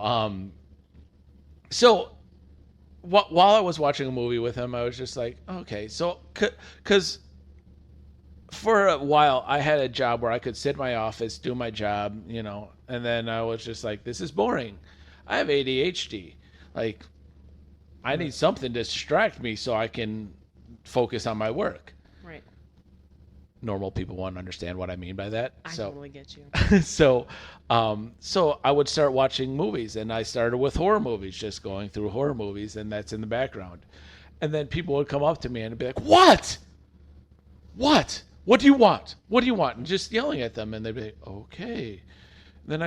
while I was watching a movie with him, I was just like, okay. So, because for a while I had a job where I could sit in my office, do my job, and then I was just like, this is boring. I have ADHD. Like, I need something to distract me so I can focus on my work. Right. Normal people won't understand what I mean by that. I totally get you. So I would start watching movies, and I started with horror movies, just going through horror movies, and that's in the background. And then people would come up to me and be like, "What? What? What do you want? What do you want?" And just yelling at them, and they'd be like, "Okay." And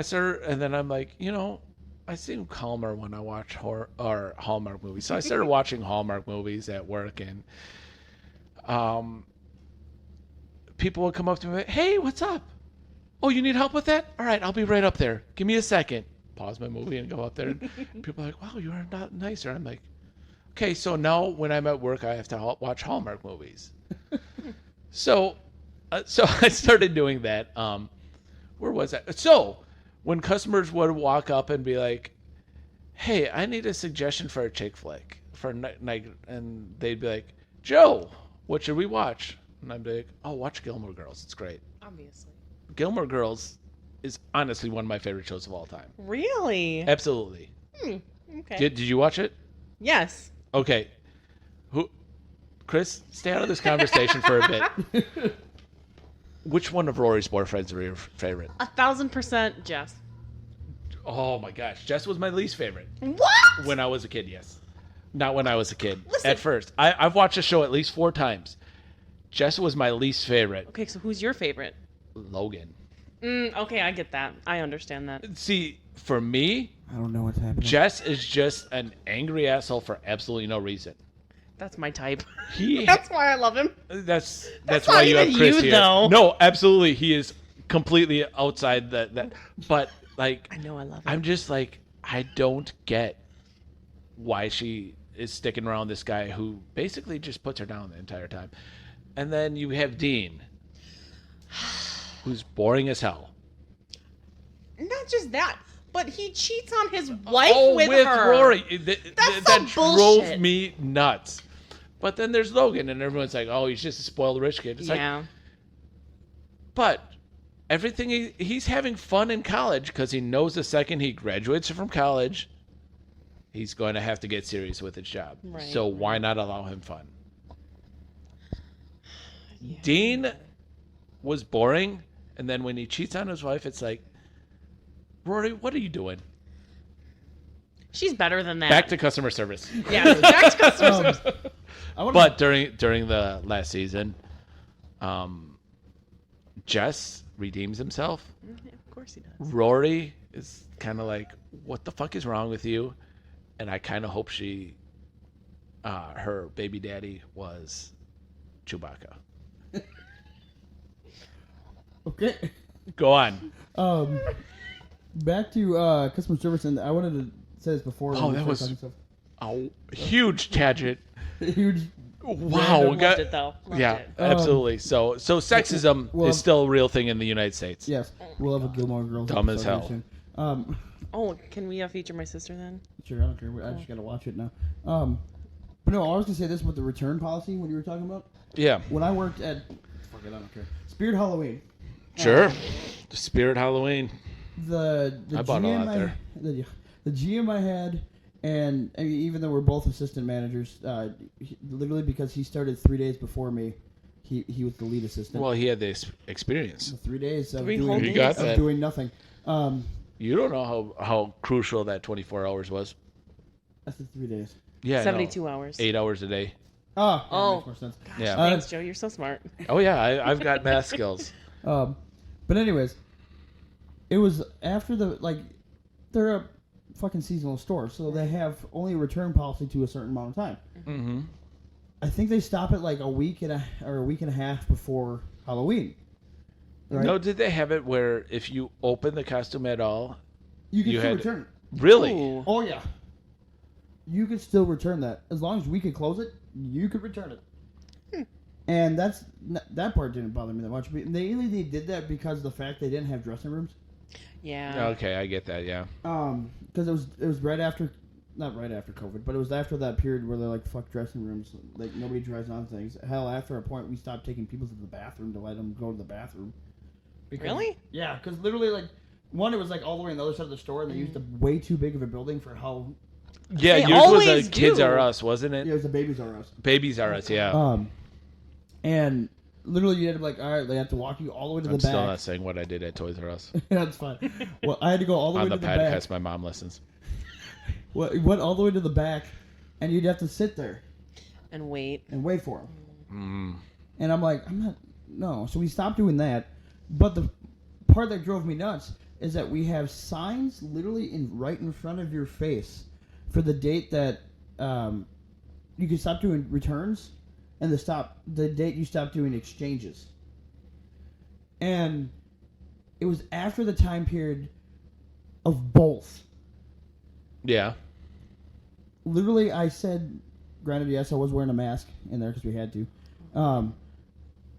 then I'm like, I seem calmer when I watch horror or Hallmark movies. So I started watching Hallmark movies at work, and people would come up to me, "Hey, what's up? Oh, you need help with that? All right, I'll be right up there. Give me a second." Pause my movie and go up there. And people are like, "Wow, you are not nicer." I'm like, okay, so now when I'm at work, I have to watch Hallmark movies. So I started doing that. Where was that? So when customers would walk up and be like, "Hey, I need a suggestion for a chick flick for night," and they'd be like, "Joe, what should we watch?" And I'd be like, "Oh, watch Gilmore Girls. It's great." Obviously. Gilmore Girls is honestly one of my favorite shows of all time. Really? Absolutely. Okay. Did you watch it? Yes. Okay. Chris, stay out of this conversation for a bit. Which one of Rory's boyfriends were your favorite? 1,000% Jess. Oh my gosh, Jess was my least favorite. What? When I was a kid, yes. Not when I was a kid. Listen. At first. I've watched the show at least 4 times. Jess was my least favorite. Okay, so who's your favorite? Logan. Okay, I get that. I understand that. See, for me, I don't know what's happening. Jess is just an angry asshole for absolutely no reason. That's my type. That's why I love him. That's That's why not you have even Chris you, here. though. No, absolutely, he is completely outside that. But like, I know I love him. I'm just like, I don't get why she is sticking around this guy who basically just puts her down the entire time. And then you have Dean, who's boring as hell. Not just that, but he cheats on his wife with her. Rory. That drove bullshit. me nuts. But then there's Logan, and everyone's like, "Oh, he's just a spoiled rich kid." It's like, but everything he's having fun in college because he knows the second he graduates from college, he's going to have to get serious with his job. Right, so why not allow him fun? Yeah. Dean was boring, and then when he cheats on his wife, it's like, Rory, what are you doing? She's better than that. Back to customer service. Yeah, back to customer service. But during the last season, Jess redeems himself. Yeah, of course he does. Rory is kind of like, what the fuck is wrong with you? And I kind of hope her baby daddy was Chewbacca. Okay. Go on. Back to customer service, and I wanted to say this before. Oh, that was a huge tangent. Huge Wow, we got Loved it though. Loved yeah, it. absolutely. So sexism is still a real thing in the United States. Yes, we'll have a Gilmore Girls. Dumb as episode hell. soon. Oh, can we feature my sister then? Sure, I don't care. I just gotta watch it now. But no, I was gonna say this with the return policy. What you were talking about? Yeah, When I worked at, fuck it, I don't care. Spirit Halloween. sure. Spirit Halloween. The I bought a GM lot there. The GM I had, and I mean, even though we're both assistant managers, literally because he started 3 days before me, he was the lead assistant. Well, he had this experience. 3 days of, Three doing, whole You got of that. doing nothing. You don't know how crucial that 24 hours was. I said 3 days. Yeah, 72 hours. 8 hours a day. Oh, yeah, Oh. makes more sense. Yeah. Thanks, Joe. You're so smart. Oh yeah, I've got math skills. But anyways, it was after they're a fucking seasonal store, so they have only a return policy to a certain amount of time. Mm-hmm. I think they stop it like a week and a half before Halloween. Right? No, did they have it where if you open the costume at all, you can you still had- return it. really? Ooh. Oh yeah, you could still return that as long as we could close it. You could return it, and that part didn't bother me that much. But they did that because of the fact they didn't have dressing rooms. Yeah. Okay, I get that. Yeah. Because it was right after, not right after COVID, but it was after that period where they're like, fuck dressing rooms, like nobody tries on things. Hell, after a point we stopped taking people to the bathroom to let them go to the bathroom. Really? Yeah, because literally like. One, it was like all the way on the other side of the store, and they used a way too big of a building for how. Yeah, They yours was always Kids do. Are Us, wasn't Yeah, it? it was the Babies R Us. Babies Are Us, yeah. And literally you had to be like, all right, they have to walk you all the way to I'm the still back. not saying what I did at Toys R Us That's fine. Well, I had to go all the way on to the the back. podcast. My mom listens. Went all the way to the back, and you'd have to sit there And wait. and wait for them. Mm. And I'm like, I'm not. No. So we stopped doing that. But the part that drove me nuts is that we have signs literally right in front of your face for the date that you can stop doing returns and the date you stop doing exchanges. And it was after the time period of both. Yeah. Literally, I said, granted, yes, I was wearing a mask in there because we had to.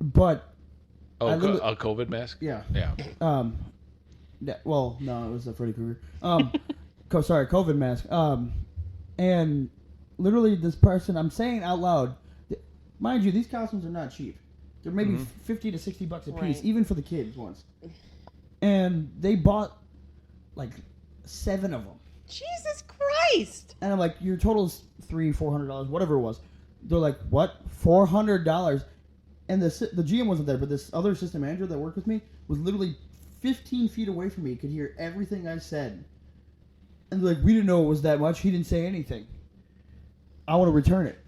But Oh, I literally- a COVID mask? yeah. Yeah. Well, no, it was a Freddy Krueger. Sorry, COVID mask. And literally, this person, I'm saying out loud, mind you, these costumes are not cheap. They're maybe $50 to $60 a piece, Right. even for the kids once. And they bought like 7 of them. Jesus Christ! And I'm like, your total's $300-$400, whatever it was. They're like, what? $400? And the GM wasn't there, but this other assistant manager that worked with me was literally 15 feet away from me, could hear everything I said. And like, we didn't know it was that much. He didn't say anything. I want to return it.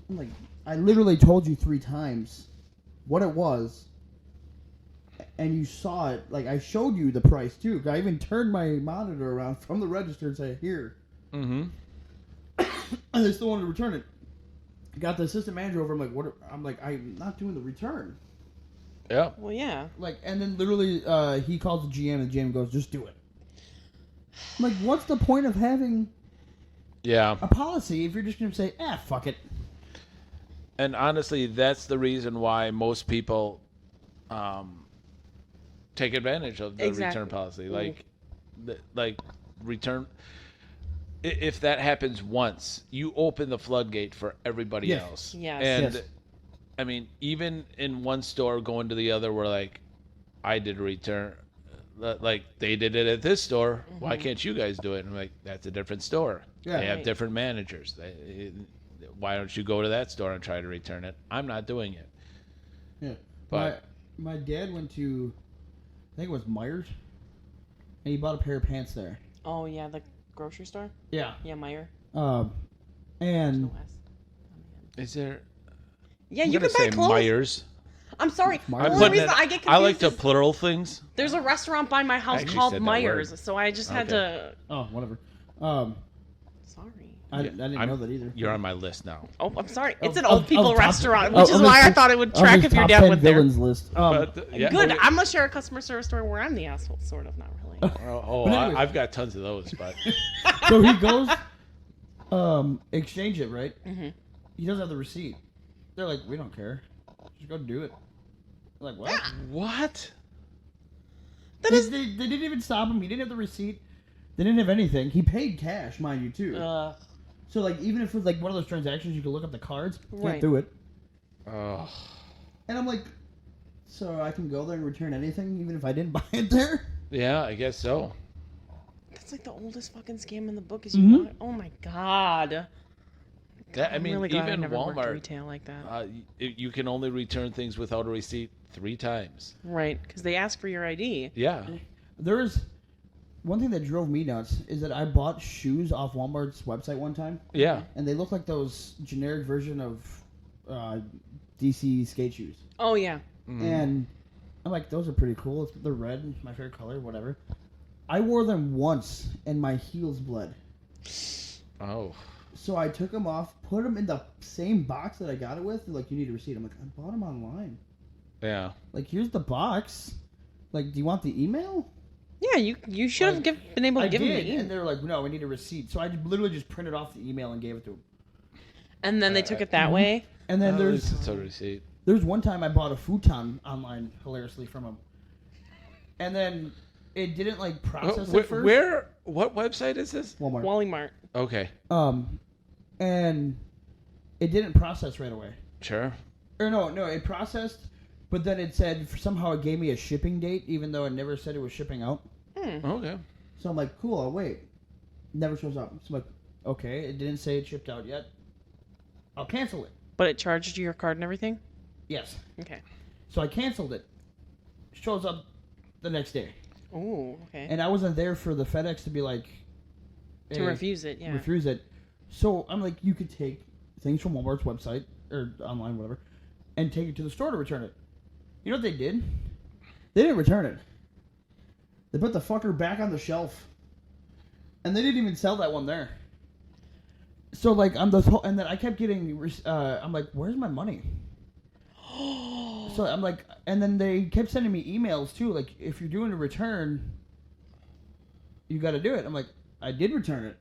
I'm like, I literally told you 3 times what it was, and you saw it. Like, I showed you the price too. I even turned my monitor around from the register and said, here. Mm-hmm. And they still wanted to return it. Got the assistant manager over. I'm like, what? I'm like, I'm not doing the return. Yeah. Well, yeah. Like, and then literally, he calls the GM, and the GM goes, just do it. I'm like, what's the point of having Yeah. a policy if you're just going to say, fuck it? And honestly, that's the reason why most people take advantage of the Exactly. return policy. Like return. If that happens once, you open the floodgate for everybody Yes. else. Yes. And Yes. I mean, even in one store going to the other, where like I did a return, like they did it at this store. Why can't you guys do it? And I'm like, that's a different store. Yeah. They have Right. different managers. Why don't you go to that store and try to return it? I'm not doing it. Yeah. But- my dad went to, I think it was Myers, and he bought a pair of pants there. Oh, yeah, the grocery store? Yeah. Yeah, Meyer. And No S. Is there? Yeah, I'm you gonna can buy say clothes. Myers. I'm sorry. Myers. The I'm only putting reason it- I get confused I like to is plural things. there's a restaurant by my house actually called said that Myers, word. so I just had to... oh, whatever. Sorry. I didn't know that either. You're on my list now. Oh, I'm sorry. It's an Of- old people of top- restaurant, of- which is of why his- I thought it would of track his if your top dad 10 went there. villains list. Yeah. Good. I'm gonna share a customer service story where I'm the asshole, sort of, not really. Oh, But anyways. I've got tons of those, but So he goes, exchange it, right? Mm-hmm. He doesn't have the receipt. They're like, we don't care. Just go do it. I'm like, what? What? They didn't even stop him. He didn't have the receipt. They didn't have anything. He paid cash, mind you, too. So, like, even if it was, like, one of those transactions, you could look up the cards. Can't do it. Oh. And I'm like, so I can go there and return anything, even if I didn't buy it there? Yeah, I guess so. That's like the oldest fucking scam in the book. Is you want, oh my god. That, I mean, really glad I even never worked Walmart, retail like that. you can only return things without a receipt 3 times. Right, because they ask for your ID. Yeah. There's one thing that drove me nuts is that I bought shoes off Walmart's website one time. Yeah. And they look like those generic version of DC skate shoes. Oh, yeah. Mm-hmm. And I'm like, those are pretty cool. They're red, my favorite color, whatever. I wore them once, and my heels bled. Oh. So I took them off, put them in the same box that I got it with. They're like, you need a receipt. I'm like, I bought them online. Yeah. Like, here's the box. Like, do you want the email? Yeah, you should have been able to give them the email. And they're like, no, we need a receipt. So I literally just printed off the email and gave it to them. And then they took it that way? And then There's a receipt. There's one time I bought a futon online, hilariously, from them. And then it didn't, like, process it first. What website is this? Walmart. Walmart. Okay. And it didn't process right away. Sure. Or no, it processed, but then it said, somehow it gave me a shipping date, even though it never said it was shipping out. Okay. So I'm like, cool, I'll wait. Never shows up. So I'm like, okay, it didn't say it shipped out yet. I'll cancel it. But it charged you your card and everything? Yes. Okay. So I canceled it. Shows up the next day. Oh, okay. And I wasn't there for the FedEx to be like... To refuse it, yeah. Refuse it. So I'm like, you could take things from Walmart's website, or online, whatever, and take it to the store to return it. You know what they did? They didn't return it. They put the fucker back on the shelf. And they didn't even sell that one there. So, like, and then I kept getting, I'm like, where's my money? So I'm like, and then they kept sending me emails too, like, if you're doing a return, you got to do it. I'm like, I did return it.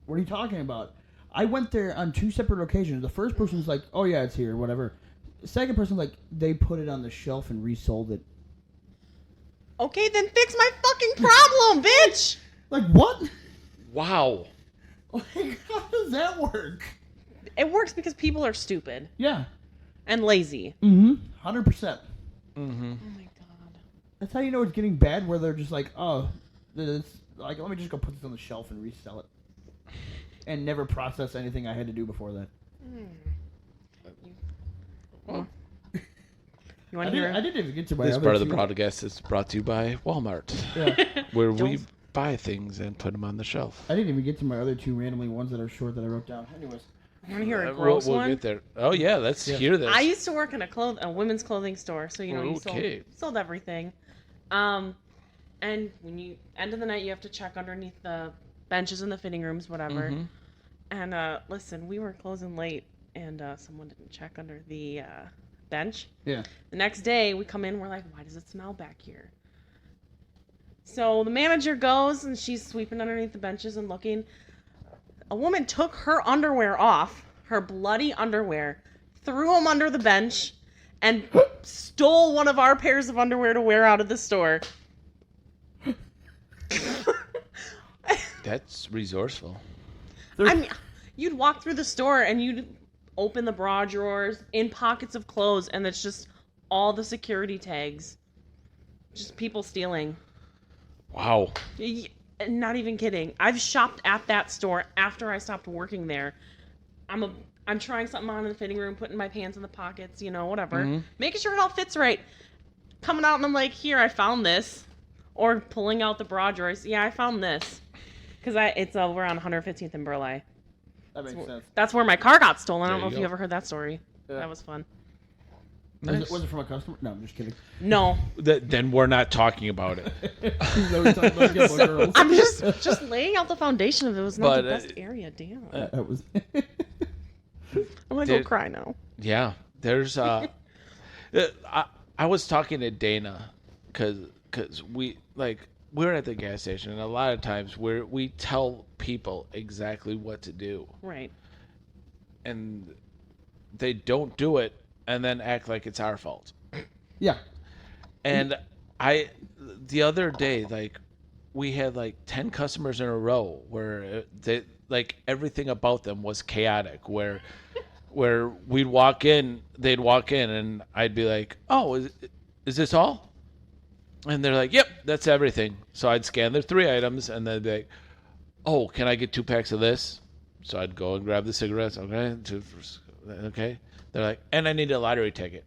What are you talking about? I went there on 2 separate occasions. The first person's like, oh yeah, it's here, whatever. The second person's like, they put it on the shelf and resold it. Okay, then fix my fucking problem, bitch! Like, what? Wow. Like, how does that work? It works because people are stupid. Yeah. And lazy. 100%. Oh my god. That's how you know it's getting bad, where they're just like, oh, it's like, let me just go put this on the shelf and resell it. And never process anything I had to do before that. Well, you want I to hear? didn't even get to my This other part of the two. broadcast is brought to you by Walmart, Yeah. where we buy things and put them on the shelf. I didn't even get to my other 2 randomly ones that are short that I wrote down. Anyways. You want to hear a gross we'll one? get there. Oh yeah, let's hear this. I used to work in a women's clothing store, so you sold everything. And when you end of the night, you have to check underneath the benches in the fitting rooms, whatever. Mm-hmm. And listen, we were closing late, and someone didn't check under the bench. Yeah. The next day, we come in, we're like, why does it smell back here? So the manager goes, and she's sweeping underneath the benches and looking. A woman took her underwear off, her bloody underwear, threw them under the bench, and stole one of our pairs of underwear to wear out of the store. That's resourceful. I mean, you'd walk through the store and you'd open the bra drawers in pockets of clothes, and it's just all the security tags. Just people stealing. Wow. Not even kidding. I've shopped at that store after I stopped working there. I'm trying something on in the fitting room, putting my pants in the pockets, whatever. Making sure it all fits right. Coming out and I'm like, here, I found this. Or pulling out the bra drawers. Yeah, I found this. Because it's over on 115th and Burleigh. That makes sense. That's where my car got stolen. I don't There know you if you go. ever heard that story. Yeah. That was fun. Nice. Was it from a customer? No, I'm just kidding. No. Then we're not talking about it. No, we're talking about Gilmore Girls. I'm just laying out the foundation of it. It was not But, the best area. Damn. That was... I'm going to go cry now. Yeah, there's I was talking to Dana because we're at the gas station, and a lot of times we tell people exactly what to do. Right. And they don't do it and then act like it's our fault. Yeah. And the other day, like, we had like 10 customers in a row where they, like, everything about them was chaotic, where we'd walk in, they'd walk in, and I'd be like, oh, is this all? And they're like, yep, that's everything. So I'd scan their 3 items, and they'd be like, oh, can I get 2 packs of this? So I'd go and grab the cigarettes. Okay. Okay. They're like, and I need a lottery ticket.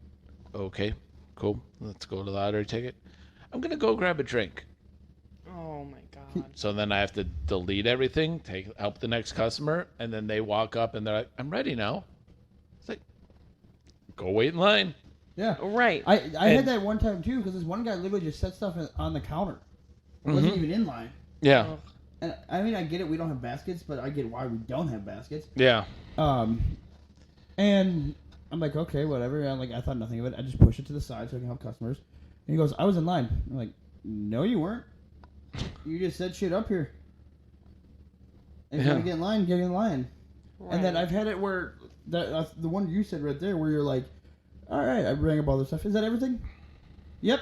Okay, cool. Let's go to the lottery ticket. I'm going to go grab a drink. Oh my god. So then I have to delete everything, help the next customer, and then they walk up and they're like, I'm ready now. It's like, go wait in line. Yeah. Right. I had that one time too, because this one guy literally just set stuff on the counter. It wasn't even in line. Yeah. Oh. And I mean, I get it, we don't have baskets, but I get why we don't have baskets. Yeah. And I'm like, okay, whatever. I'm like, I thought nothing of it. I just push it to the side so I can help customers. And he goes, I was in line. I'm like, no, you weren't. You just set shit up here. If you want to get in line, get in line. Right. And then I've had it where the one you said right there, where you're like, all right, I bring up all this stuff. Is that everything? Yep.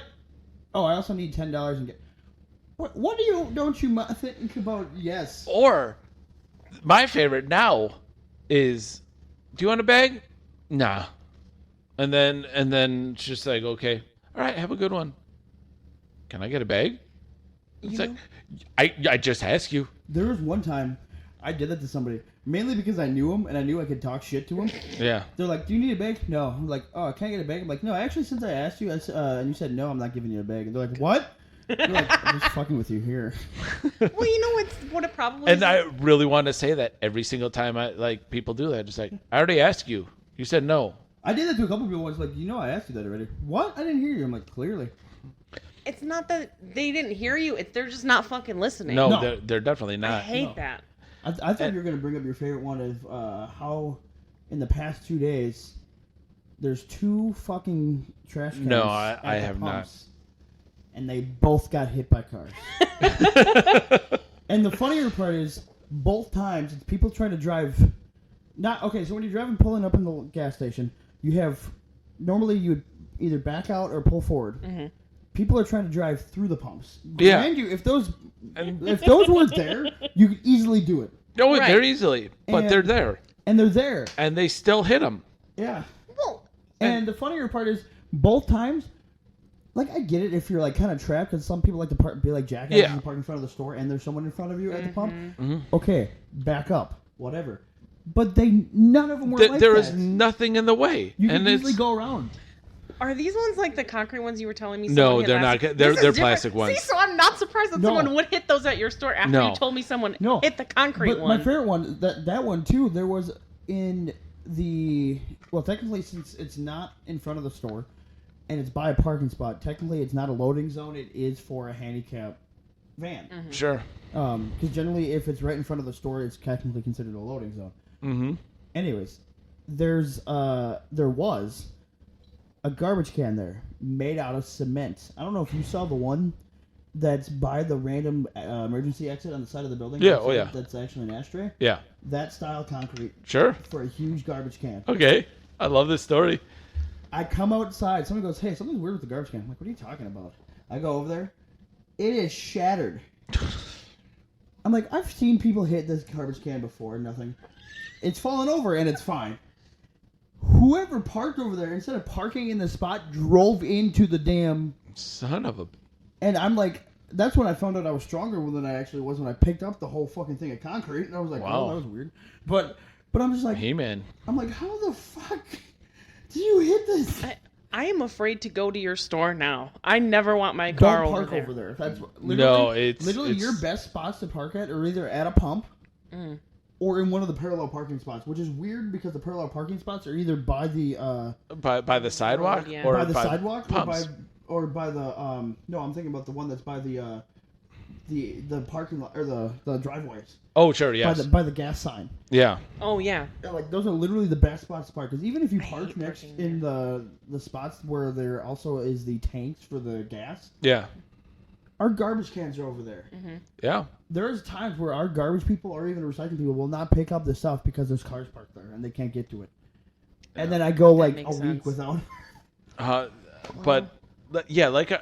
Oh, I also need $10 and get. What don't you think about? Yes. Or my favorite now is, do you want a bag? Nah. And then it's just like, okay, all right, have a good one. Can I get a bag? It's like, I just asked you. There was one time I did that to somebody, mainly because I knew him and I knew I could talk shit to him. Yeah. They're like, do you need a bag? No. I'm like, oh, can I get a bag? I'm like, no, actually, since I asked you, and you said no, I'm not giving you a bag. And they're like, what? They're like, I'm just fucking with you here. Well, you know what it probably And is. I really want to say that every single time people do that, just like, I already asked you. You said no. I did that to a couple people once, like, I asked you that already. What? I didn't hear you. I'm like, clearly. It's not that they didn't hear you. They're just not fucking listening. No. They're definitely not. I hate that. I thought you were going to bring up your favorite one of how in the past 2 days there's 2 fucking trash cans. No, I at the have not. pumps, and they both got hit by cars. And the funnier part is, both times, it's people trying to drive. So when you're driving, pulling up in the gas station, you have, normally you would either back out or pull forward. Mm-hmm. People are trying to drive through the pumps. Yeah. And if those weren't there, you could easily do it. No, Right. they're easily, but they're there. And they're there. And they still hit them. Yeah. Well, And the funnier part is, both times, like, I get it if you're, like, kind of trapped, because some people like to be like jackasses and park in front of the store, and there's someone in front of you at the pump. Mm-hmm. Okay, back up, whatever. But none of them were like There that. is nothing in the way. You and can easily go around. are these ones like the concrete ones you were telling me? No, someone hit they're last not. week? They're This is plastic different. ones. See, so I'm not surprised that No. someone would hit those at your store after No. you told me someone No. hit the concrete But one. my favorite one, that one too, there was in the... Well, technically, since it's not in front of the store, and it's by a parking spot, technically it's not a loading zone, it is for a handicap van. Mm-hmm. Sure. Because generally, if it's right in front of the store, it's technically considered a loading zone. Mm-hmm. Anyways, there was a garbage can there made out of cement. I don't know if you saw the one that's by the random emergency exit on the side of the building. Yeah, oh yeah. That's actually an ashtray. Yeah. That style concrete Sure. for a huge garbage can. Okay. I love this story. I come outside. Somebody goes, hey, something's weird with the garbage can. I'm like, what are you talking about? I go over there. It is shattered. I'm like, I've seen people hit this garbage can before. Nothing. It's fallen over and it's fine. Whoever parked over there, instead of parking in the spot, drove into the damn... Son of a... And I'm like, that's when I found out I was stronger than I actually was when I picked up the whole fucking thing of concrete. And I was like, Wow. oh, that was weird. But I'm just like... He-Man. I'm like, how the fuck did you hit this? I am afraid to go to your store now. I never want my car Don't over park there. over there. That's No, literally it's- your best spots to park at are either at a pump or in one of the parallel parking spots, which is weird because the parallel parking spots are either by the By the sidewalk? Yeah. Or by the sidewalk pumps? or by the no, I'm thinking about the one that's by the parking lot or the driveways. Oh, sure, yes. By the gas sign. Yeah. Oh yeah. Yeah, like those are literally the best spots to park because even if you park hate next parking in the spots where there also is the tanks for the gas, Yeah. our garbage cans are over there. Yeah. There's times where our garbage people or even recycling people will not pick up the stuff because there's cars parked there and they can't get to it. And then I go like a makes week sense. without. But yeah, like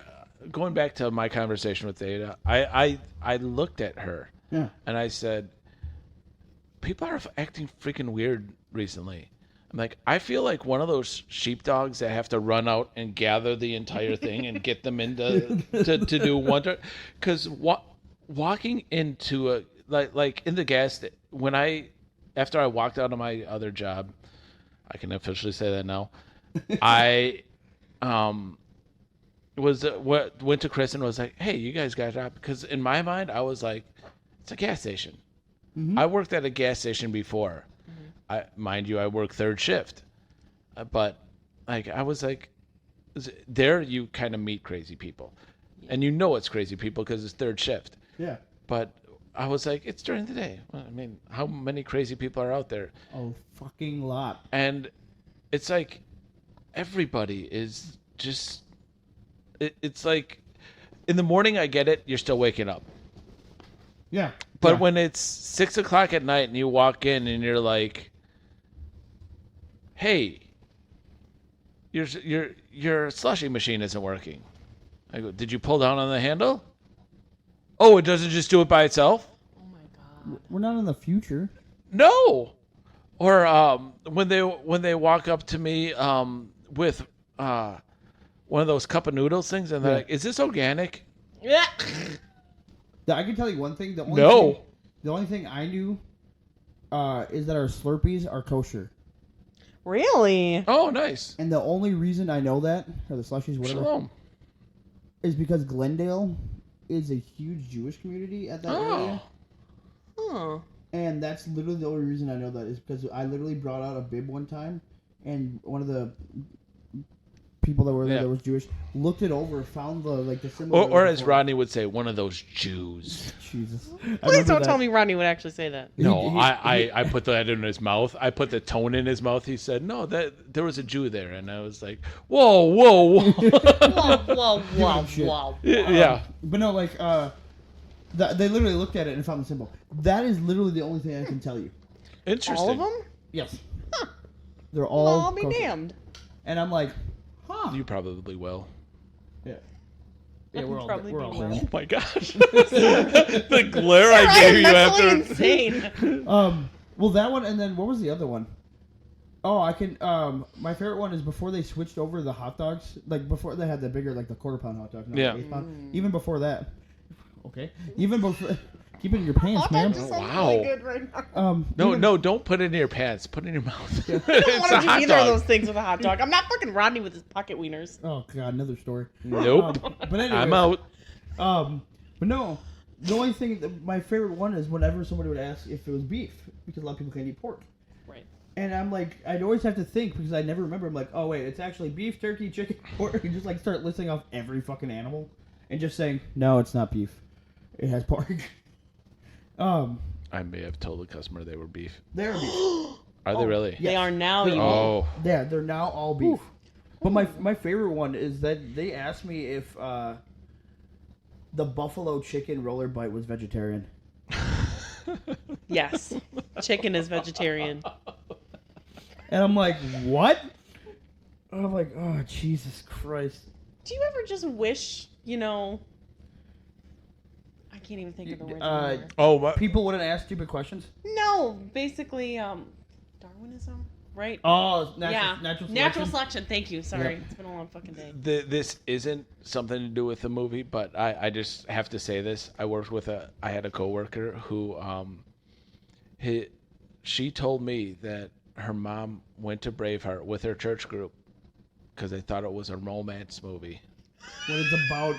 going back to my conversation with Data, I looked at her Yeah. and I said, people are acting freaking weird recently. I'm like, I feel like one of those sheepdogs that have to run out and gather the entire thing and get them into to do one. Because walking into a like in the gas after I walked out of my other job, I can officially say that now. I went to Chris and was like, hey, you guys got a job? Because in my mind, I was like, it's a gas station. I worked at a gas station before. Mind you, I work third shift. But like I was like, there you kind of meet crazy people. And you know it's crazy people because it's third shift. Yeah. But I was like, it's during the day. Well, I mean, how many crazy people are out there? A fucking lot. And it's like everybody is just... It's like in the morning, I get it. You're still waking up. Yeah. But when it's 6 o'clock at night and you walk in and you're like, hey, your slushing machine isn't working. I go, did you pull down on the handle? Oh, it doesn't just do it by itself? Oh my god. We're not in the future. No. Or when they walk up to me with one of those cup of noodles things and they're like, is this organic? Yeah. I can tell you one thing. The only thing I knew is that our Slurpees are kosher. Really? Oh, nice. And the only reason I know that, or the slushies, whatever, Shalom. is because Glendale is a huge Jewish community at that area. Huh. And that's literally the only reason I know that is because I literally brought out a bib one time, and one of the people that were there that was Jewish looked it over, found the symbol. Or as Rodney would say, one of those Jews. Jesus. Please don't tell me Rodney would actually say that. No, I put that in his mouth. I put the tone in his mouth. He said, no, that there was a Jew there. And I was like, whoa, whoa, whoa. Whoa. Yeah. But no, like, they literally looked at it and found the symbol. That is literally the only thing I can tell you. Interesting. All of them? Yes. Huh. They're all Well, I'll be kosher. damned. And I'm like, huh. You probably will. Yeah. Yeah, we're all Probably we're all be well. damned. Oh my gosh. The glare I gave you That's after. insane. Well, that one, and then what was the other one? Oh, I can. My favorite one is before they switched over the hot dogs. Like before they had the bigger, like the quarter-pound hot dog. Not Yeah. the eighth pound. Even before that. Okay. Even before. Keep it in your pants, Hot man. dog just sounds Wow. really good right now. No, don't put it in your pants. Put it in your mouth. I don't It's want a to do hot either of dog. those things with a hot dog. I'm not fucking Rodney with his pocket wieners. Oh god, another story. Nope. But anyway, I'm out. But no, the only thing my favorite one is whenever somebody would ask if it was beef, because a lot of people can't eat pork. Right. And I'm like, I'd always have to think because I never remember. I'm like, oh wait, it's actually beef, turkey, chicken, pork. And just like start listing off every fucking animal, and just saying, no, it's not beef. It has pork. I may have told the customer they were beef. They're beef. Are they really? Yes. They are now. You Oh. Yeah, they're now all beef. But my favorite one is that they asked me if the buffalo chicken roller bite was vegetarian. Yes. Chicken is vegetarian. And I'm like, what? And I'm like, oh, Jesus Christ. Do you ever just wish, I can't even think of the word anymore. Oh, what? People wouldn't ask stupid questions? No, basically, Darwinism, right? Oh, Natural selection. Thank you. Sorry, it's been a long fucking day. This isn't something to do with the movie, but I just have to say this. I had a coworker who, she told me that her mom went to Braveheart with her church group because they thought it was a romance movie. When it's about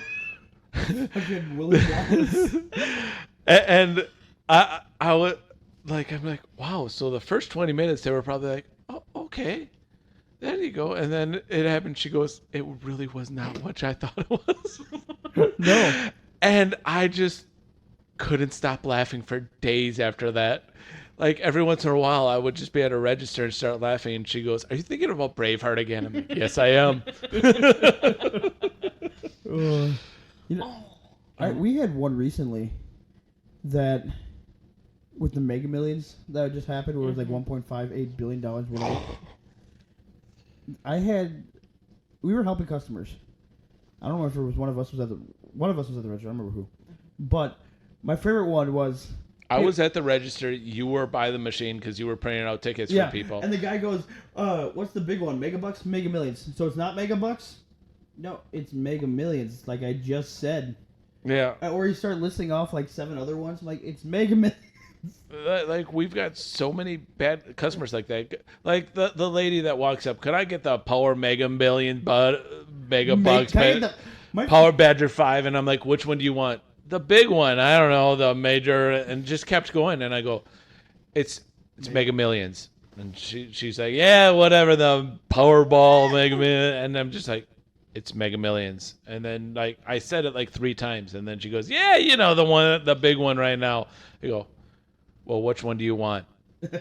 fucking Willie Wallace. And I would I'm like, wow. So the first 20 minutes they were probably like, oh, okay, there you go. And then it happened. She goes, it really was not what I thought it was. No. And I just couldn't stop laughing for days after that. Like every once in a while, I would just be at a register and start laughing. And she goes, are you thinking about Braveheart again? I'm like, yes, I am. We had one recently that with the Mega Millions that just happened where it was like $1.58 billion whatever. we were helping customers. I don't know if it was one of us was at the register. I don't remember who, but my favorite one was. I was at the register. You were by the machine because you were printing out tickets for people. And the guy goes, "What's the big one? Mega Bucks, Mega Millions." So it's not Mega Bucks. No, it's Mega Millions, like I just said. Yeah. Or you start listing off like 7 other ones. I'm like, it's Mega Millions. Like we've got so many bad customers like that. Like the lady that walks up, could I get the Power Mega Million Mega Bucks Power Badger 5? And I'm like, which one do you want? The big one. I don't know, the major, and just kept going. And I go, it's Mega Millions. And she's like, yeah, whatever, the Powerball Mega Million. And I'm just like, it's Mega Millions. And then like I said it like 3 times, and then she goes, yeah, the big one right now. I go, well, which one do you want? She's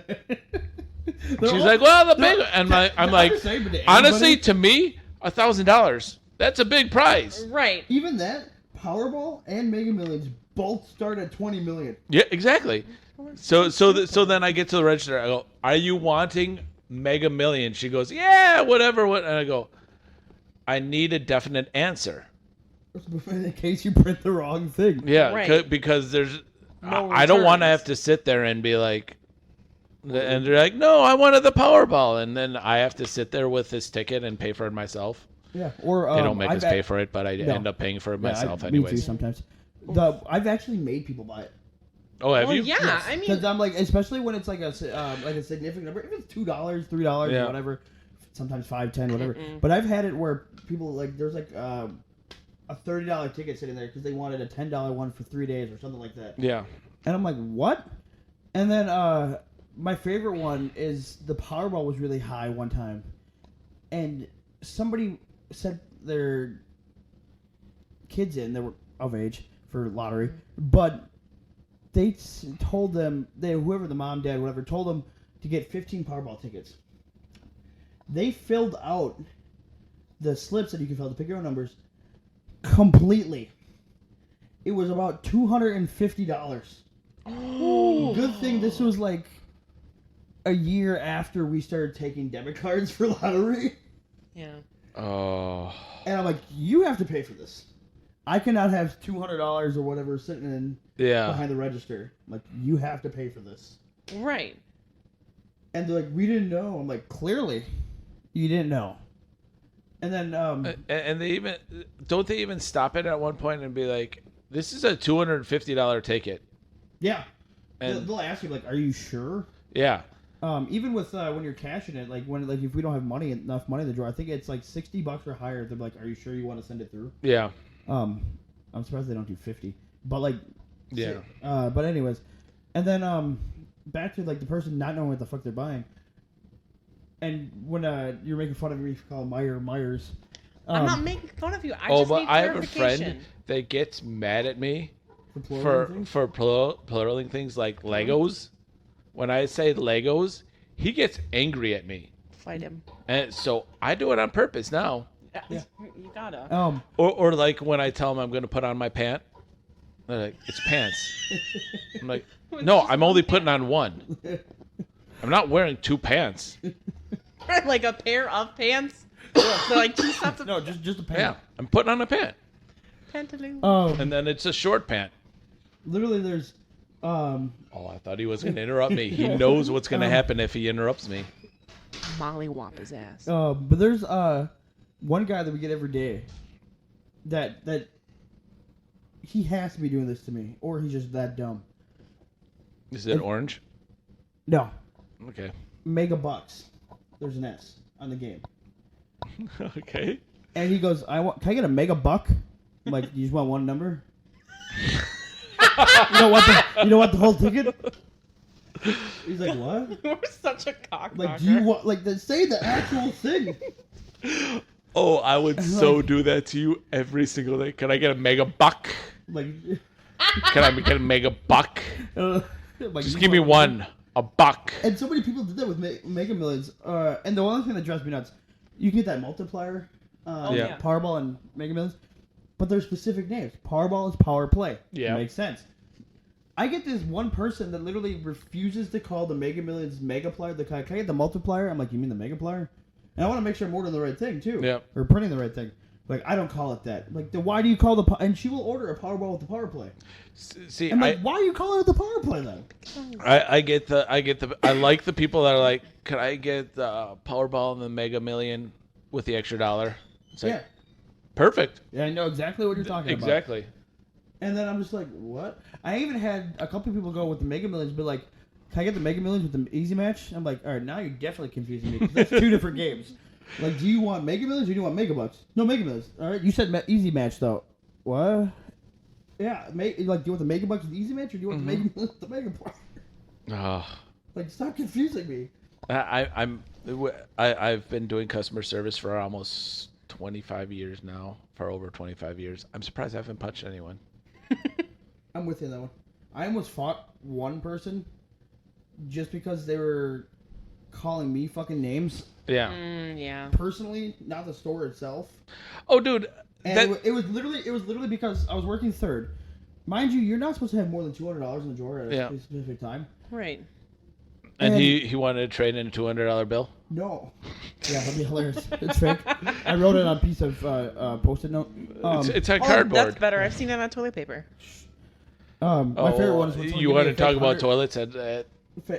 like, well, the big one. And I'm like, honestly, to me, $1,000. That's a big prize. Right. Even that, Powerball and Mega Millions both start at $20 million. Yeah, exactly. So then I get to the register. I go, are you wanting Mega Millions? She goes, yeah, whatever. And I go, I need a definite answer. In case you print the wrong thing. Yeah, right. Because there's... No I don't want to have to sit there and be like... And they're like, no, I wanted the Powerball. And then I have to sit there with this ticket and pay for it myself. Yeah, or they don't make us pay for it, but I end up paying for it myself anyways. Me too sometimes. I've actually made people buy it. Oh, have you? Yeah, yes. I mean, because I'm like, especially when it's like a significant number, if it's $2, $3, or whatever, sometimes $5, $10, whatever. But I've had it where people like there's like a $30 ticket sitting there because they wanted a $10 one for 3 days or something like that. Yeah. And I'm like, what? And then my favorite one is the Powerball was really high one time, and somebody sent their kids in that were of age for lottery, but they told them, whoever the mom, dad, whatever, told them to get 15 Powerball tickets. They filled out the slips that you can fill out to pick your own numbers completely. It was about $250. Oh. Good thing this was like a year after we started taking debit cards for lottery. Yeah. Oh. And I'm like, you have to pay for this. I cannot have $200 or whatever sitting in behind the register. I'm like, you have to pay for this. Right. And they're like, we didn't know. I'm like, clearly, you didn't know. And then and they even stop it at one point and be like, this is a $250 ticket. Yeah. And they'll ask you like, are you sure? Yeah. Even with when you're cashing it, like if we don't have enough money in the drawer, I think it's like $60 or higher. They're like, are you sure you want to send it through? Yeah. I'm surprised they don't do 50. But like, yeah. But anyways, and then back to like the person not knowing what the fuck they're buying. And when you're making fun of me for calling Myers. I'm not making fun of you. I just need I have a friend that gets mad at me for pluraling things like Legos. When I say Legos, he gets angry at me. Fight him. And so I do it on purpose now. Yeah. You gotta. Or like when I tell him I'm going to put on my pant, they're like, it's pants. I'm like, no, I'm only putting on one. I'm not wearing 2 pants. Like a pair of pants? They're like 2 sets of... No, just a pant. Yeah, I'm putting on a pant. Pantaloons. And then it's a short pant. Literally, there's... Oh, I thought he was going to interrupt me. He knows what's going to happen if he interrupts me. Molly whop his ass. But there's one guy that we get every day that he has to be doing this to me, or he's just that dumb. Is it orange? No. Okay. Mega Bucks. There's an S on the game. Okay. And he goes, can I get a Mega Buck? I'm like, you just want one number? You don't want the whole ticket? He's like, what? You're such a cockblocker. Like, do you want say the actual thing? Oh, I would so do that to you every single day. Can I get a Mega Buck? Like, can I get a Mega Buck? Like, just give me one. A buck. And so many people did that with Mega Millions. And the one thing that drives me nuts, you can get that multiplier, Powerball and Mega Millions, but they're specific names. Powerball is Power Play. Yeah. Makes sense. I get this one person that literally refuses to call the Mega Millions Megaplier. Can I get the multiplier? I'm like, you mean the Megaplier? And I want to make sure I'm ordering the right thing, too. Yeah. Or printing the right thing. Like, I don't call it that. Like, why do you call the... And she will order a Powerball with the power play. See, I'm like, why are you calling it the power play, then? I get the... I like the people that are like, could I get the Powerball and the Mega Million with the extra $1? It's like, perfect. Yeah, I know exactly what you're talking about. Exactly. And then I'm just like, what? I even had a couple people go with the Mega Millions, but like, can I get the Mega Millions with the Easy Match? I'm like, all right, now you're definitely confusing me, because that's two different games. Like, do you want Mega Millions or do you want Mega Bucks? No, Mega Millions. All right, you said Easy Match, though. What? Yeah, like, do you want the Mega Bucks with the Easy Match or do you want the Mega Millions with the Mega Bucks? Like, stop confusing me. I've been doing customer service for almost 25 years now, for over 25 years. I'm surprised I haven't punched anyone. I'm with you on that one. I almost fought one person just because they were calling me fucking names. Yeah. Yeah. Personally, not the store itself. Oh, dude. And it was literally because I was working third. Mind you, you're not supposed to have more than $200 in the drawer at a specific time. Right. And he wanted to trade in a $200 bill? No. Yeah, that'd be hilarious. It's fake. I wrote it on a piece of Post-it note. It's on cardboard. That's better. I've seen it on toilet paper. My favorite one is when you want to talk about toilets at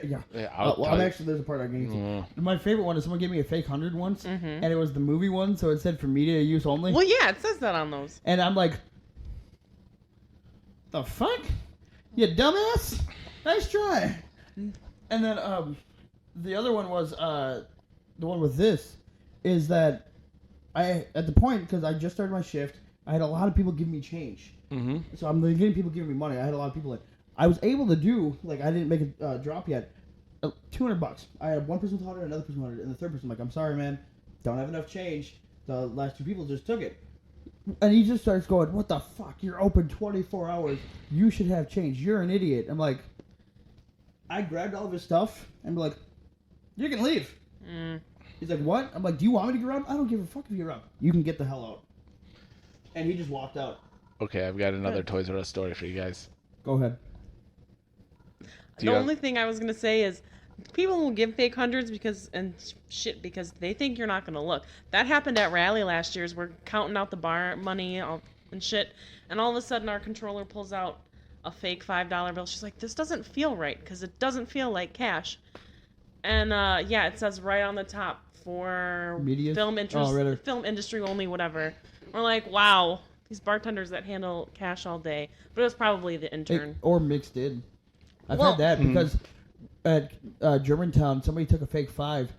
yeah. I'm actually, there's a part I can get to. My favorite one is someone gave me a fake 100 once, and it was the movie one, so it said for media use only. Well, yeah, it says that on those. And I'm like, the fuck? You dumbass? Nice try. And then the other one was the one with this is that I at the point, because I just started my shift, I had a lot of people giving me change. Mm-hmm. So I'm getting people giving me money. I had a lot of people like I was able to do like I didn't make a drop yet. $200. I had one person with 100, another person with 100, and the third person like, I'm sorry, man, don't have enough change. The last two people just took it. And he just starts going, what the fuck? You're open 24 hours. You should have change. You're an idiot. I'm like, I grabbed all of his stuff and be like, you can leave. He's like, what? I'm like, do you want me to get around? I don't give a fuck if you're around. You can get the hell out. And he just walked out. Okay, I've got another Toys R Us story for you guys. Go ahead. The only thing I was going to say is people will give fake hundreds because they think you're not going to look. That happened at Rally last year. We're counting out the bar money and shit, and all of a sudden our controller pulls out a fake $5 bill. She's like, this doesn't feel right because it doesn't feel like cash. And it says right on the top for film industry only, whatever. We're like, wow, these bartenders that handle cash all day. But it was probably the intern. Or mixed in. I've had that because at Germantown, somebody took a fake 5.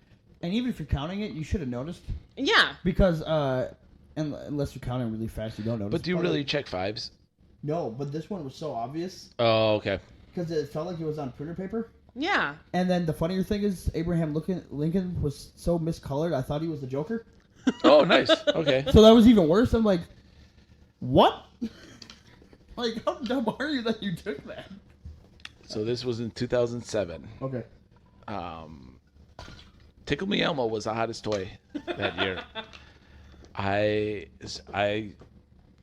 And even if you're counting it, you should have noticed. Yeah. Because unless you're counting really fast, you don't notice. But do you really check 5s? No, but this one was so obvious. Oh, okay. Because it felt like it was on printer paper. Yeah. And then the funnier thing is, Abraham Lincoln was so miscolored, I thought he was the Joker. Oh, nice. Okay. So that was even worse. I'm like, what? Like, how dumb are you that you took that? So this was in 2007. Okay. Tickle Me Elmo was the hottest toy that year. I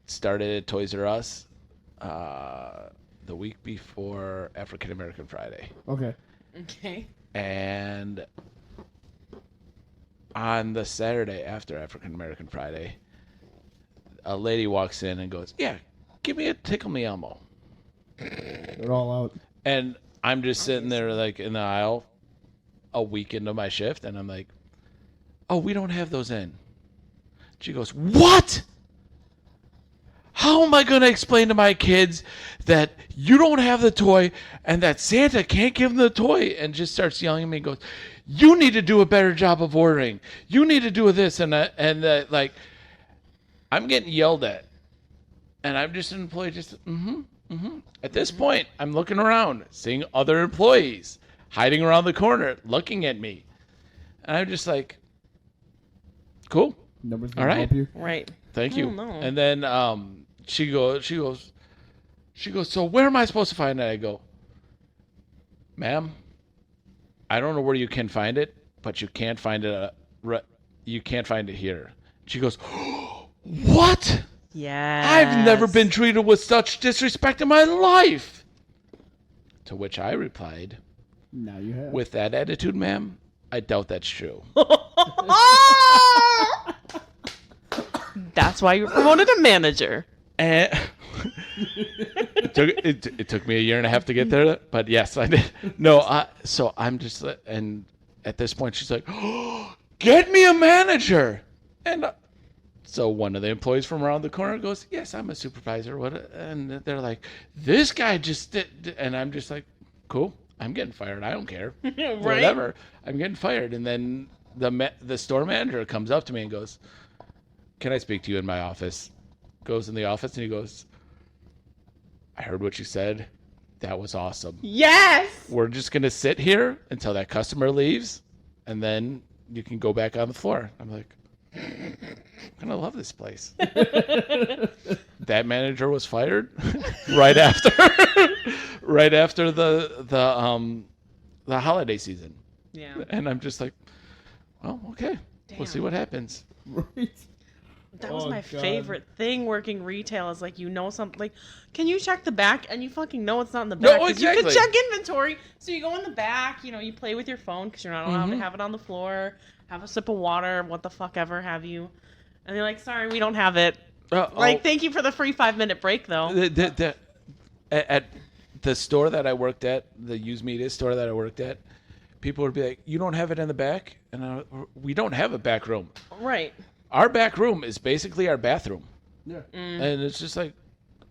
started at Toys R Us the week before African American Friday. Okay. Okay. And on the Saturday after African American Friday, a lady walks in and goes, "Yeah, give me a Tickle Me Elmo." They're all out. And I'm just sitting there like in the aisle a week into my shift, and I'm like, "Oh, we don't have those in." She goes, "What? How am I going to explain to my kids that you don't have the toy and that Santa can't give them the toy?" And just starts yelling at me and goes, "You need to do a better job of ordering. You need to do this and that." And like, I'm getting yelled at. And I'm just an employee just, At this point, I'm looking around, seeing other employees hiding around the corner, looking at me. And I'm just like, cool. Numbers all right. Help you. Right. Thank you. No. And then she goes, "So where am I supposed to find it?" I go, "Ma'am, I don't know where you can find it, but you can't find it. You can't find it here." She goes, "What? Yeah. I've never been treated with such disrespect in my life." To which I replied, Now you have. "With that attitude, ma'am, I doubt that's true. That's why you were promoted to manager. And it took me a year and a half to get there, but yes, I did. No, so I'm just, and at this point she's like, oh, get me a manager. And so one of the employees from around the corner goes, yes, I'm a supervisor. And they're like, this guy just did, and I'm just like, cool, I'm getting fired. I don't care. Right? Whatever. I'm getting fired. And then the store manager comes up to me and goes, can I speak to you in my office? Goes in the office and he goes, I heard what you said. That was awesome. Yes. We're just going to sit here until that customer leaves, and then you can go back on the floor. I'm like, I'm going to love this place. That manager was fired right after the holiday season. Yeah. And I'm just like, well, okay. Damn. We'll see what happens. Right. That was Oh, my God. favorite thing working retail is like, you know, something like, can you check the back? And you fucking know it's not in the back. No, 'cause exactly. You can check inventory. So you go in the back, you know, you play with your phone because you're not allowed to have it on the floor, have a sip of water, what the fuck ever have you. And they're like, sorry, we don't have it. Like, thank you for the free 5-minute break, though. At the store that I worked at, the used media store that I worked at, people would be like, you don't have it in the back? And we don't have a back room. Right. Our back room is basically our bathroom. Yeah. And it's just like,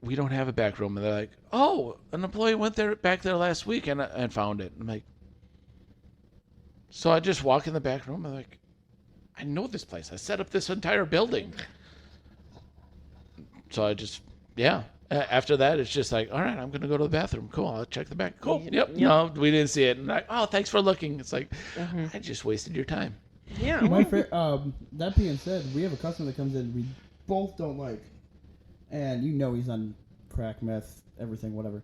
we don't have a back room. And they're like, oh, an employee went back there last week and found it. I'm like, so I just walk in the back room. I'm like, I know this place. I set up this entire building. So I just, yeah. After that, it's just like, all right, I'm going to go to the bathroom. Cool. I'll check the back. Cool. Yep. No, we didn't see it. And like, oh, thanks for looking. It's like, I just wasted your time. Yeah. That being said, we have a customer that comes in we both don't like, and you know he's on crack, meth, everything, whatever.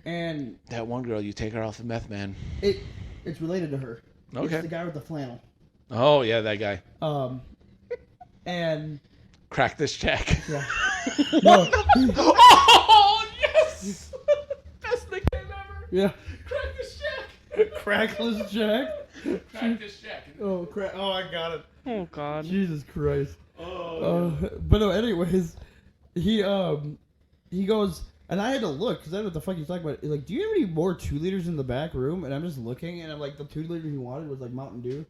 And That one girl, you take her off the meth, man. it's related to her. Okay. It's the guy with the flannel. Oh, yeah, that guy. And Crack this check. yeah. No. Oh, yes! Best nickname ever. Yeah. Crack this check. Crackless Jack. Crack this check. Oh crap! Oh, I got it. Oh, God. Jesus Christ. Oh. But no. Anyways, he goes, and I had to look because I don't know what the fuck he's talking about. He's like, do you have any more 2-liters in the back room? And I'm just looking, and I'm like, the 2-liter he wanted was like Mountain Dew,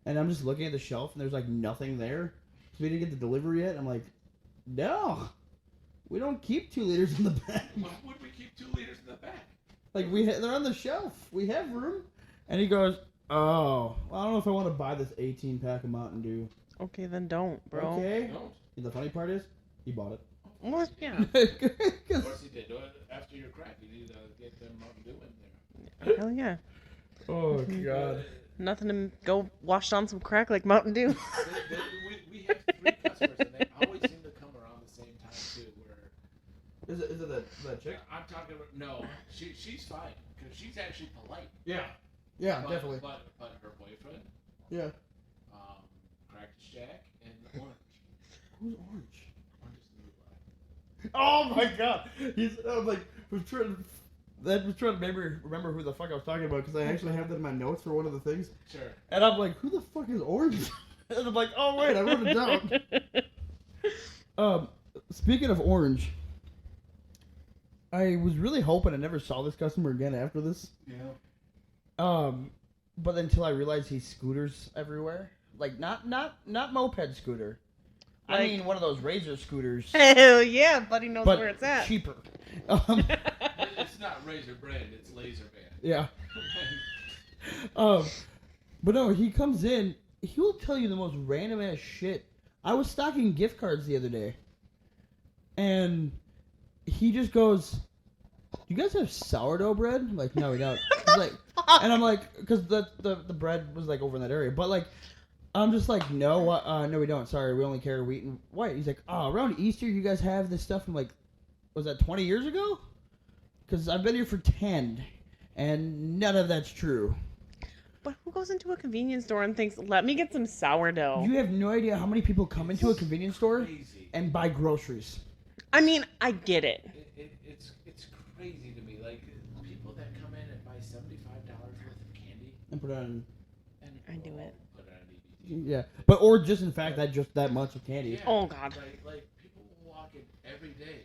and I'm just looking at the shelf, and there's like nothing there. So we didn't get the delivery yet. I'm like, no, we don't keep 2-liters in the back. Why would we keep 2 liters in the back? Like they're on the shelf. We have room. And he goes, oh, well, I don't know if I want to buy this 18-pack of Mountain Dew. Okay, then don't, bro. Okay. Don't. And the funny part is, he bought it. What? Yeah. Of course he did. After your crack, you need to get them Mountain Dew in there. Hell yeah. Oh God. Nothing to go wash on some crack like Mountain Dew. We have 3 customers, and they always seem to come around the same time, too, where... Is it that chick? I'm talking about... No, she's fine, because she's actually polite. Yeah. Yeah, But- definitely. But her boyfriend, Yeah. Cracked Jack, and Orange. Who's Orange? Orange is the new black. Oh my God. I'm like, was trying to remember who the fuck I was talking about because I actually have that in my notes for one of the things. Sure. And I'm like, who the fuck is Orange? And I'm like, oh wait, I wrote it down. Speaking of Orange, I was really hoping I never saw this customer again after this. Yeah. But until I realized he scooters everywhere, like not moped scooter. I Like- mean one of those Razor scooters, Hell yeah, buddy knows but where it's at. cheaper. It's not Razor brand, it's Laser Band. Yeah. But no, he comes in. He will tell you the most random ass shit. I was stocking gift cards the other day, and he just goes, "You guys have sourdough bread?" I'm like, "No, we don't." He's like, and I'm like, because the bread was like over in that area, but like, I'm just like, no, no, we don't. Sorry, we only carry wheat and white. He's like, oh, around Easter, you guys have this stuff. I'm like, was that 20 years ago? Because I've been here for 10, and none of that's true. But who goes into a convenience store and thinks, let me get some sourdough? You have no idea how many people come into a convenience store Crazy. and buy groceries. I mean, I get it. It's crazy to me. Like, people that come in and buy $75 worth of candy And put on. and I do it. Put it on EBT. Yeah, but or just in fact that much of candy. Yeah, Oh, God. Like people will walk in every day.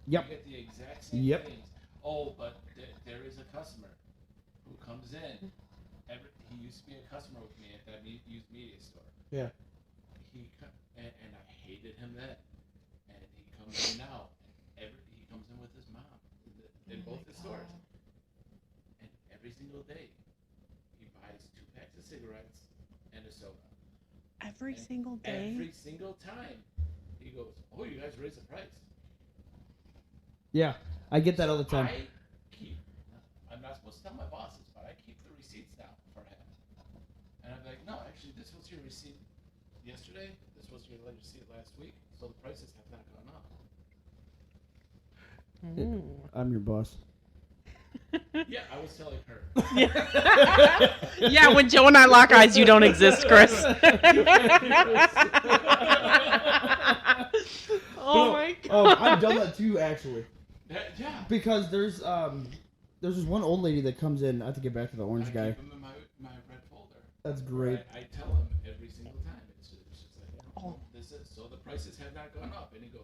Yep. You get the exact same Yep. things. Oh, but there is a customer who comes in. He used to be a customer with me at that used media store. Yeah. And I hated him then. And he comes in now. He comes in with his mom in both the stores. And every single day, he buys 2 packs of cigarettes and a soda. Every single day? Every single time. He goes, oh, you guys raised the price. Yeah, I get that all the time. I'm not supposed to tell my bosses, but I keep the receipts down for him. And I'm like, no, actually, this was your receipt yesterday. This was your receipt last week. So the prices have not gone up. I'm your boss. Yeah, I was telling her. Yeah, when Joe and I lock eyes, you don't exist, Chris. Oh my God. I've done that too, actually. Yeah. Because there's this one old lady that comes in. I have to get back to the orange guy. I keep them in my red folder. That's great. I tell him every single time. It's just like, Oh. So the prices have not gone up. And he goes,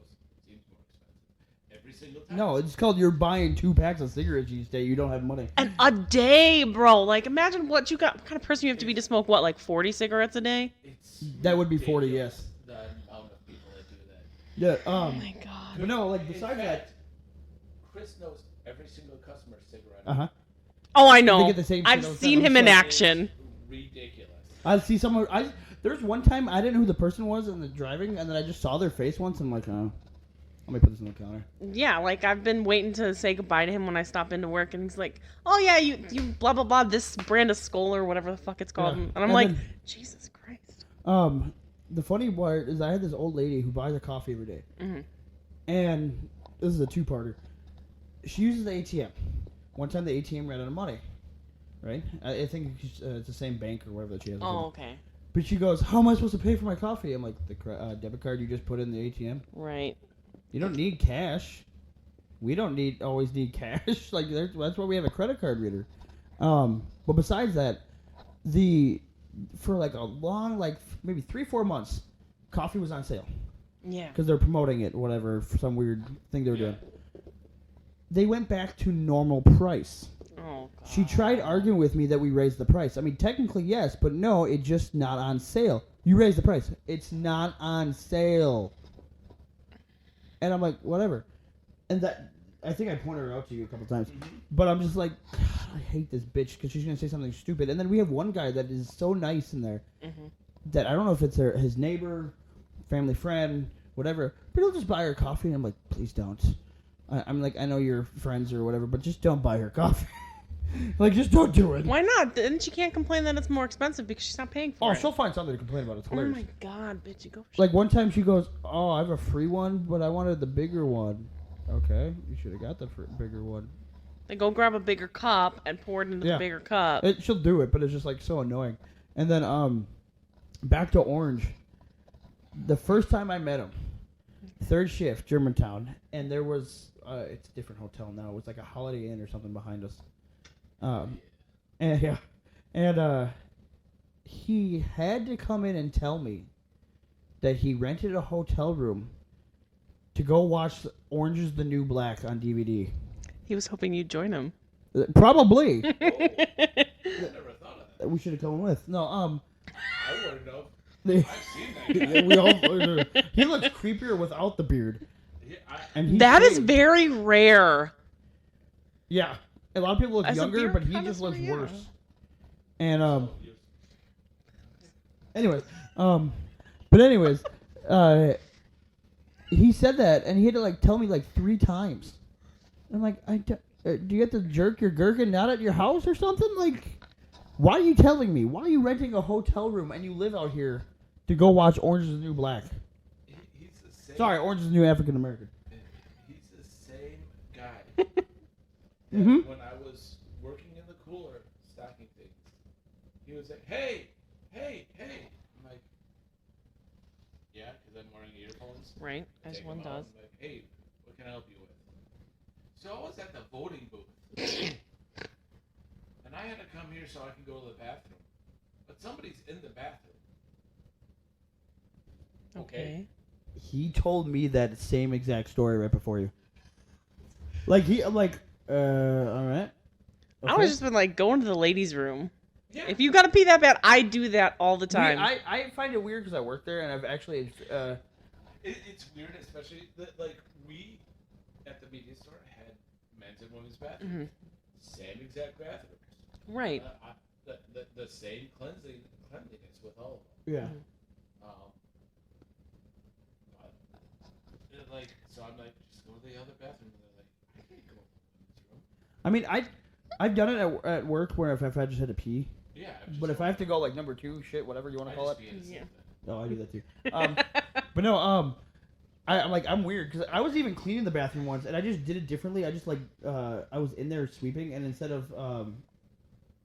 seems more expensive. Every single time. No, it's called you're buying 2 packs of cigarettes each day. You don't have money. And a day, bro. Like, imagine what you got. What kind of person you have to be to smoke, what, like 40 cigarettes a day? That would be 40, yes. The amount of people that do that. Yeah. Oh my God. But no, like In besides fact, Chris knows every single customer's cigarette. that. Oh, I They know. get the same shit I've all the seen time. him in So- action. Ridiculous. I see someone. There's one time I didn't know who the person was in the driving, and then I just saw their face once. And I'm like, oh, let me put this on the counter. Yeah, like I've been waiting to say goodbye to him when I stop into work, and he's like, "Oh yeah, you blah blah blah, this brand of Skull or whatever the fuck it's called," Yeah. and I'm And like, then- Jesus Christ. The funny part is I had this old lady who buys a coffee every day. Mhm. And this is a 2-parter. She uses the ATM. One time the ATM ran out of money, right? I think it's the same bank or whatever that she has. Oh, okay. But she goes, how am I supposed to pay for my coffee? I'm like, the debit card you just put in the ATM? Right. You don't need cash. We don't always need cash. Like that's why we have a credit card reader. But besides that, for like a long, like maybe 3-4 months, coffee was on sale Yeah. because they're promoting it, whatever, for some weird thing they were doing. They went back to normal price. Oh God. She tried arguing with me that we raised the price. I mean, technically yes, but no, it's just not on sale. You raised the price. It's not on sale. And I'm like, whatever. And that, I think I pointed her out to you a couple times. But I'm just like, God, I hate this bitch because she's going to say something stupid. And then we have one guy that is so nice in there that I don't know if it's his neighbor, family friend, whatever, but he'll just buy her coffee. And I'm like, please don't. I'm like, I know you're friends or whatever, but just don't buy her coffee. Like, just don't do it. Why not? Then she can't complain that it's more expensive because she's not paying for Oh, it. she'll find something to complain about. It's Oh hilarious. my God, bitch, you go. Like one time she goes, oh, I have a free one, but I wanted the bigger one. Okay, you should have got the bigger one. Then go grab a bigger cup and pour it into Yeah. the bigger cup. She'll do it, but it's just like so annoying. And then back to Orange. The first time I met him, 3rd shift, Germantown, and there was it's a different hotel now. It was like a Holiday Inn or something behind us. And he had to come in and tell me that he rented a hotel room to go watch Orange is the New Black on DVD. He was hoping you'd join him. Probably. I never thought of that. We should have come with. No, I wouldn't know. they- I've seen that guy. he looks creepier without the beard. And he's That is shaved. very rare. Yeah. A lot of people look As a younger, beard but he just connoisseur, looks yeah. worse. And anyways, he said that, and he had to like tell me like 3 times. I'm like, do you have to jerk your gherkin out at your house or something? Like, why are you telling me? Why are you renting a hotel room and you live out here to go watch Orange is the New Black? He's the same. Sorry, Orange is the New African American. He's the same guy. Mhm. When I was working in the cooler stocking things, he was like, hey. I'm like, yeah, because I'm wearing earphones. Right, as Take one them out. does. I'm like, hey, what can I help you with? So I was at the voting booth. And I had to come here so I could go to the bathroom. But but somebody's in the bathroom. Okay. He told me that same exact story right before you. Like I'm like, all right. I would have just been like, go into the ladies' room. Yeah. If you gotta pee that bad, I do that all the time. I find it weird because I work there and I've actually. It's weird, especially that like we at the media store had men's and women's bathrooms, same exact bathrooms. Right. The same cleanliness with all of them. Yeah. But, like, so I'm like, just go to the other bathroom. And they're like, I can't go to the women's room. I mean, I've done it at work where if I just had to pee. Yeah. But if I have to go like number 2, shit, whatever you want to call it. Yeah. Oh, I do that too. But no, I'm weird because I was even cleaning the bathroom once and I just did it differently. I just I was in there sweeping and instead of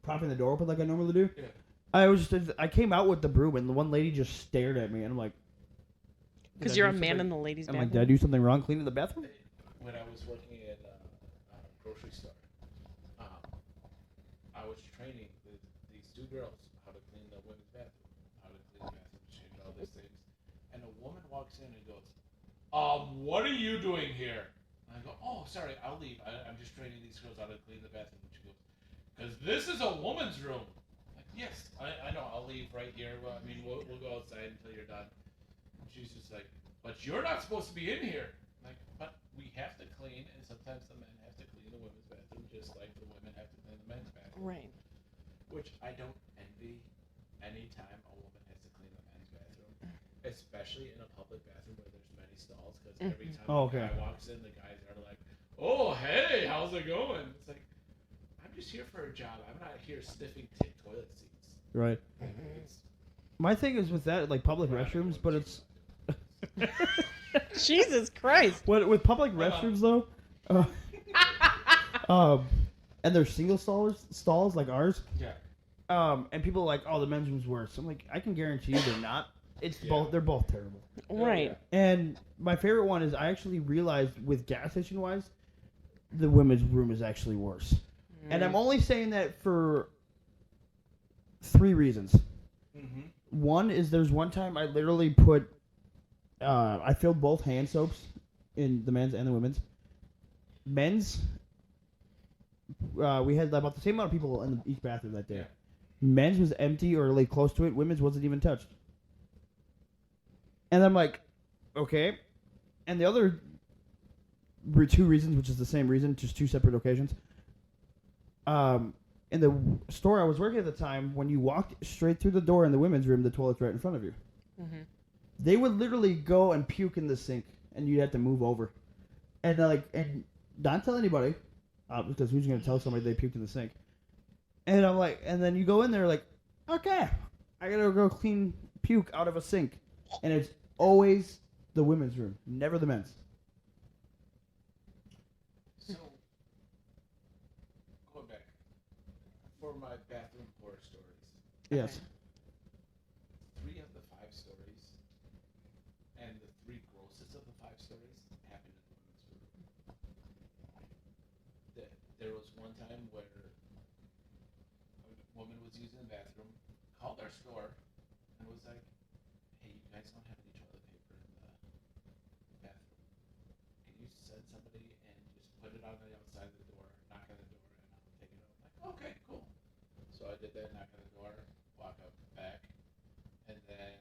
propping the door open like I normally do, I came out with the broom and the one lady just stared at me and I'm like, because you're a man in the ladies' I'm bathroom. like, did I do something wrong cleaning the bathroom? When I was working at a grocery store, I was training these 2 girls how to clean the women's bathroom, how to clean the bathroom, change all these things. And a woman walks in and goes, what are you doing here? And I go, oh, sorry, I'll leave. I'm just training these girls how to clean the bathroom. And she goes, because this is a woman's room. I'm like, yes, I know, I'll leave right here. Well, I mean, we'll go outside until you're done. And she's just like, but you're not supposed to be in here. I'm like, but we have to clean, and sometimes the men have to clean the women's bathroom just like the women have to clean the men's bathroom. Right. Which I don't envy any time a woman has to clean the men's bathroom, especially in a public bathroom where there's many stalls, because every time a guy walks in, the guys are like, oh, hey, how's it going? It's like, I'm just here for a job. I'm not here sniffing toilet seats. Right. My thing is with that, like public restrooms, but it's... Jesus Christ. With public restrooms, though, and they're single stalls like ours. Yeah. And people are like, oh, the men's room's worse. I'm like, I can guarantee you they're not. It's both. They're both terrible. Right. And my favorite one is I actually realized with gas station wise, the women's room is actually worse. And I'm only saying that for 3 reasons. One is there's one time I literally put, I filled both hand soaps in the men's and the women's. Men's, we had about the same amount of people in each bathroom that day. Yeah. Men's was empty or like close to it. Women's wasn't even touched. And I'm like, okay. And the other 2 reasons, which is the same reason, just 2 separate occasions. In the store I was working at the time, when you walked straight through the door in the women's room, the toilet's right in front of you. They would literally go and puke in the sink, and you'd have to move over. And and not tell anybody, because who's going to tell somebody they puked in the sink? And I'm like, and then you go in there like, okay, I gotta go clean puke out of a sink, and it's always the women's room, never the men's. So, going back for my bathroom horror stories. Yes. 3 of the 5 stories, and the 3 grossest of the 5 stories happened in the women's room. There was one time where a woman was using the bathroom, called our store, and was like, hey, you guys don't have any toilet paper in the bathroom. Can you send somebody and just put it on the outside of the door, knock on the door, and I'll take it out? I'm like, okay, cool. So I did that, knock on the door, walk up back, and then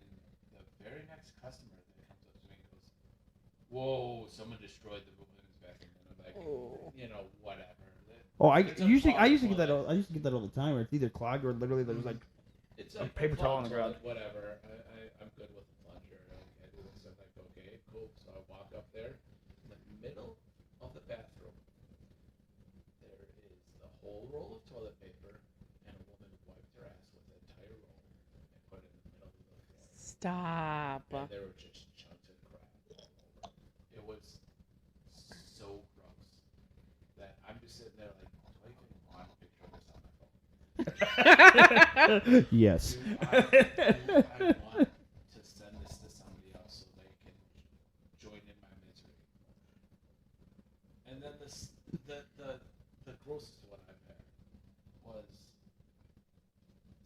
the very next customer that comes up to me goes, whoa, someone destroyed the women's bathroom. And I'm like, whatever. Oh, I It's a used to clogged get that. toilet. I used to get that all the time. Where it's either clogged or literally there's like It's a paper towel on the ground. toilet, whatever. I'm good with the plunger. I do this. I'm like, okay, cool. So I walk up there. In the middle of the bathroom, there is the whole roll of toilet paper, and a woman wiped her ass with the entire roll and put it in the middle of the floor. Stop. And there were just chunks of crap all over. It was so gross that I'm just sitting there like, do I even want a picture of this on my phone? yes. I want to send this to somebody else so they can join in my misery. And then the grossest one I've had was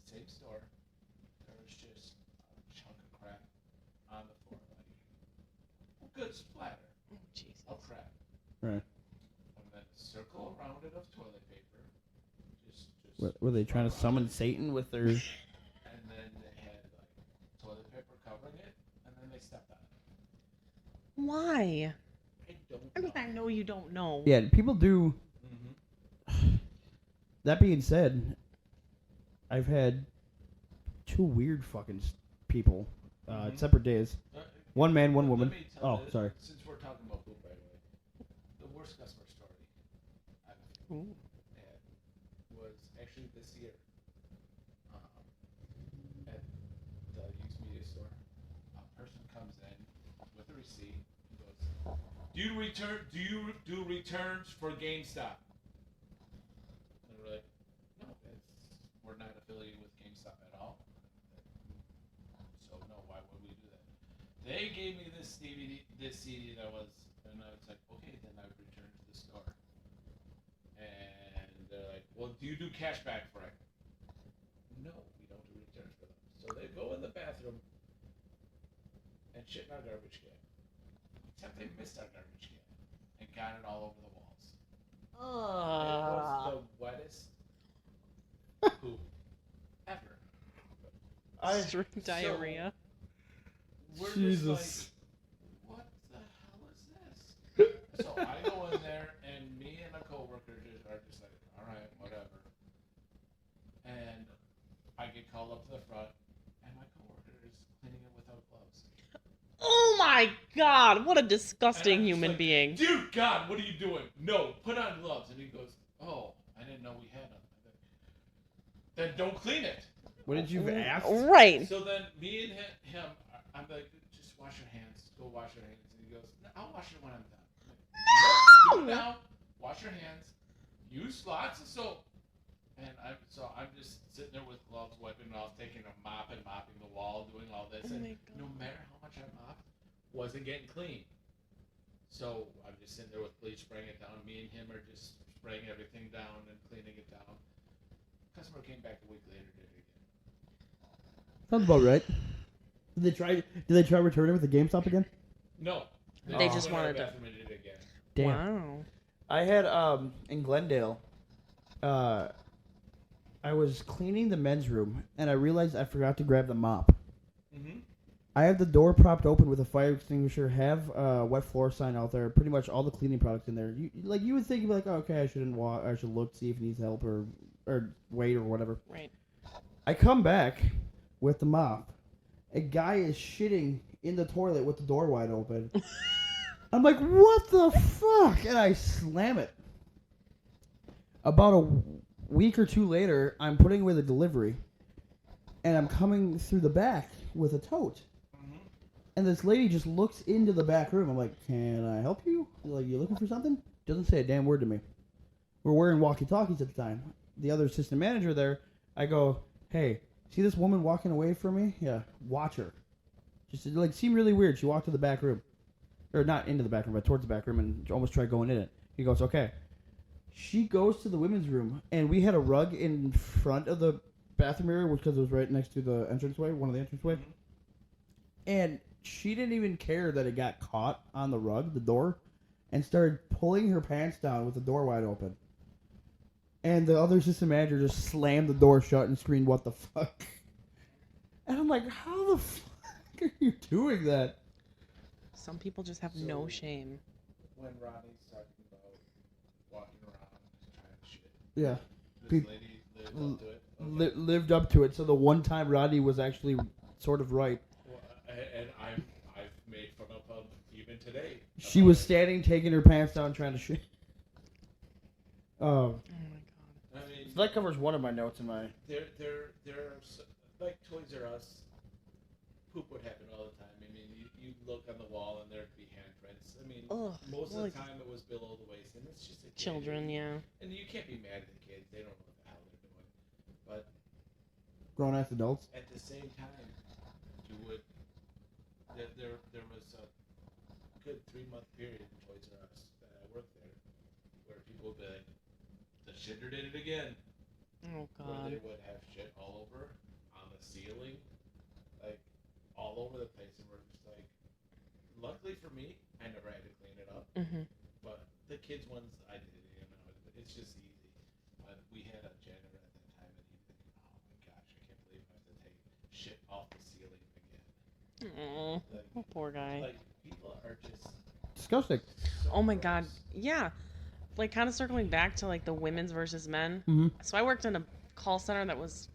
same store, just a chunk of crap on the floor, like a good splatter Oh, Jesus. of crap. Right. And then circle around it of toilet paper. Just Were they trying to summon Satan with their? And then they had like toilet paper covering it, and then they stepped on it. Why? I don't I mean, know. I know you don't know. Yeah, people do. Mm-hmm. That being said, I've had two weird fucking people, Mhm. separate days. One man, one woman. Let me tell Oh, you, sorry. Since we're talking about poop right away, the worst customer story I've Ooh. had was actually this year. At the used media store, a person comes in with a receipt and goes, "Do you do returns for GameStop?" And we're like, "No, we're not affiliated with GameStop at all. So no, why would we do that?" They gave me this CD that was, and I was like, "Okay, then I returned to the store." And they're like, "Well, do you do cashback for it?" No, we don't do returns for them. So they go in the bathroom and shit in our garbage can. Except they missed our garbage can and got it all over the walls. It was the wettest poop ever. Strict diarrhea. We're Jesus. just like, what the hell is this? So I go in there, and me and a coworker are just like, all right, whatever. And I get called up to the front, and my coworker is cleaning it without gloves. Oh my God! What a And disgusting I'm just human like, being. Dear God, what are you doing? No, put on gloves. And he goes, oh, I didn't know we had them. Then don't clean it. What did you ask? Right. So then me and him, I'm like, just wash your hands. Go wash your hands. And he goes, no, I'll wash it when I'm done. I'm like, no! Do it now. Wash your hands. Use lots of soap. And I'm just sitting there with gloves, wiping it off, taking a mop and mopping the wall, doing all this. Oh And my God. no matter how much I mopped, wasn't getting clean. So I'm just sitting there with bleach, spraying it down. Me and him are just spraying everything down and cleaning it down. Customer came back a week later, did it again. Sounds about right. Did they try returning with the GameStop again? No. They just went wanted to to- bathroom and did it again. Damn. Wow. I had in Glendale. I was cleaning the men's room and I realized I forgot to grab the mop. Mm-hmm. I have the door propped open with a fire extinguisher. Have a wet floor sign out there. Pretty much all the cleaning products in there. You would think like, oh, okay, I shouldn't walk. I should look, see if he needs help or wait or whatever. Right. I come back with the mop. A guy is shitting in the toilet with the door wide open. I'm like, what the fuck? And I slam it. About a week or two later, I'm putting away the delivery, and I'm coming through the back with a tote. Mm-hmm. And this lady just looks into the back room. I'm like, can I help you? Like, you looking for something? Doesn't say a damn word to me. We're wearing walkie-talkies at the time. The other assistant manager there, I go, hey, see this woman walking away from me? Yeah, watch her. Just like seemed really weird. She walked to the back room. Or not into the back room, but towards the back room and almost tried going in it. He goes, okay. She goes to the women's room, and we had a rug in front of the bathroom area because it was right next to the entranceway, one of the entranceway. Mm-hmm. And she didn't even care that it got caught on the rug, the door, and started pulling her pants down with the door wide open. And the other assistant manager just slammed the door shut and screamed, what the fuck? And I'm like, how the fuck are you doing that? Some people just have no shame. When Ronnie's talking about walking around trying to shit, Yeah. this lady lived up to it. Okay. Lived up to it. So the one time Rodney was actually sort of right. Well, and I've made fun of him even today. She was standing, taking her pants down, trying to shit. Oh my I mean, So that covers one of my notes in my... there are like Toys R Us. Poop would happen all the time. I mean, you look on the wall and there'd be handprints. I mean, Ugh, most of like- the time it was below the waist, and it's just a kid. Children, yeah. And you can't be mad at the kids; they don't know what the hell they're doing. But Grown-ass adults. at the same time, you would. There was a good 3-month period in Toys R Us that I worked there, where people would be like, "The shitter did it again." Oh Where they God. would have shit all over on the ceiling, place, and we're just like, luckily for me, I never had to clean it up. Mm-hmm. But the kids' ones, I did. It's just easy. But we had a janitor at that time, and he'd think, oh my gosh, I can't believe I have to take shit off the ceiling again. Oh, poor guy. Like, people are just Disgusting. so Oh my gross. god. Yeah. Like, kind of circling back to, like, the women's versus men. Mm-hmm. So I worked in a call center that was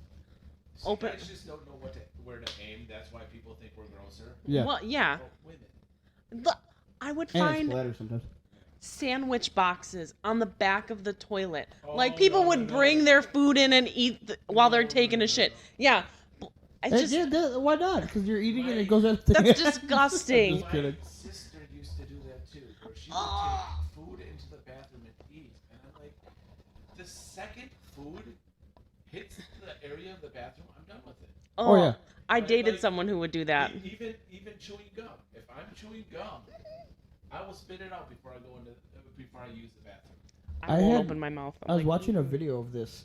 So open. You guys just don't know where to aim. That's why people think we're grosser. Yeah. Well, yeah. Oh, women. I would And it's find splatter sometimes. sandwich boxes on the back of the toilet. Oh, Like, people no, would no, bring no. their food in and eat while they're No, taking no, a no, shit. no. Yeah. It's just, Yeah, why not? Because you're eating it and it goes out. that's disgusting. Just kidding. My sister used to do that too, where she would Oh. take food into the bathroom and eat. And I'm like, the second food hits the area of the bathroom, I'm done with it. Oh, yeah. I Like- dated like, someone who would do that. Even chewing gum. If I'm chewing gum, I will spit it out before I use the bathroom. I I won't had- open my mouth. I was watching a video of this,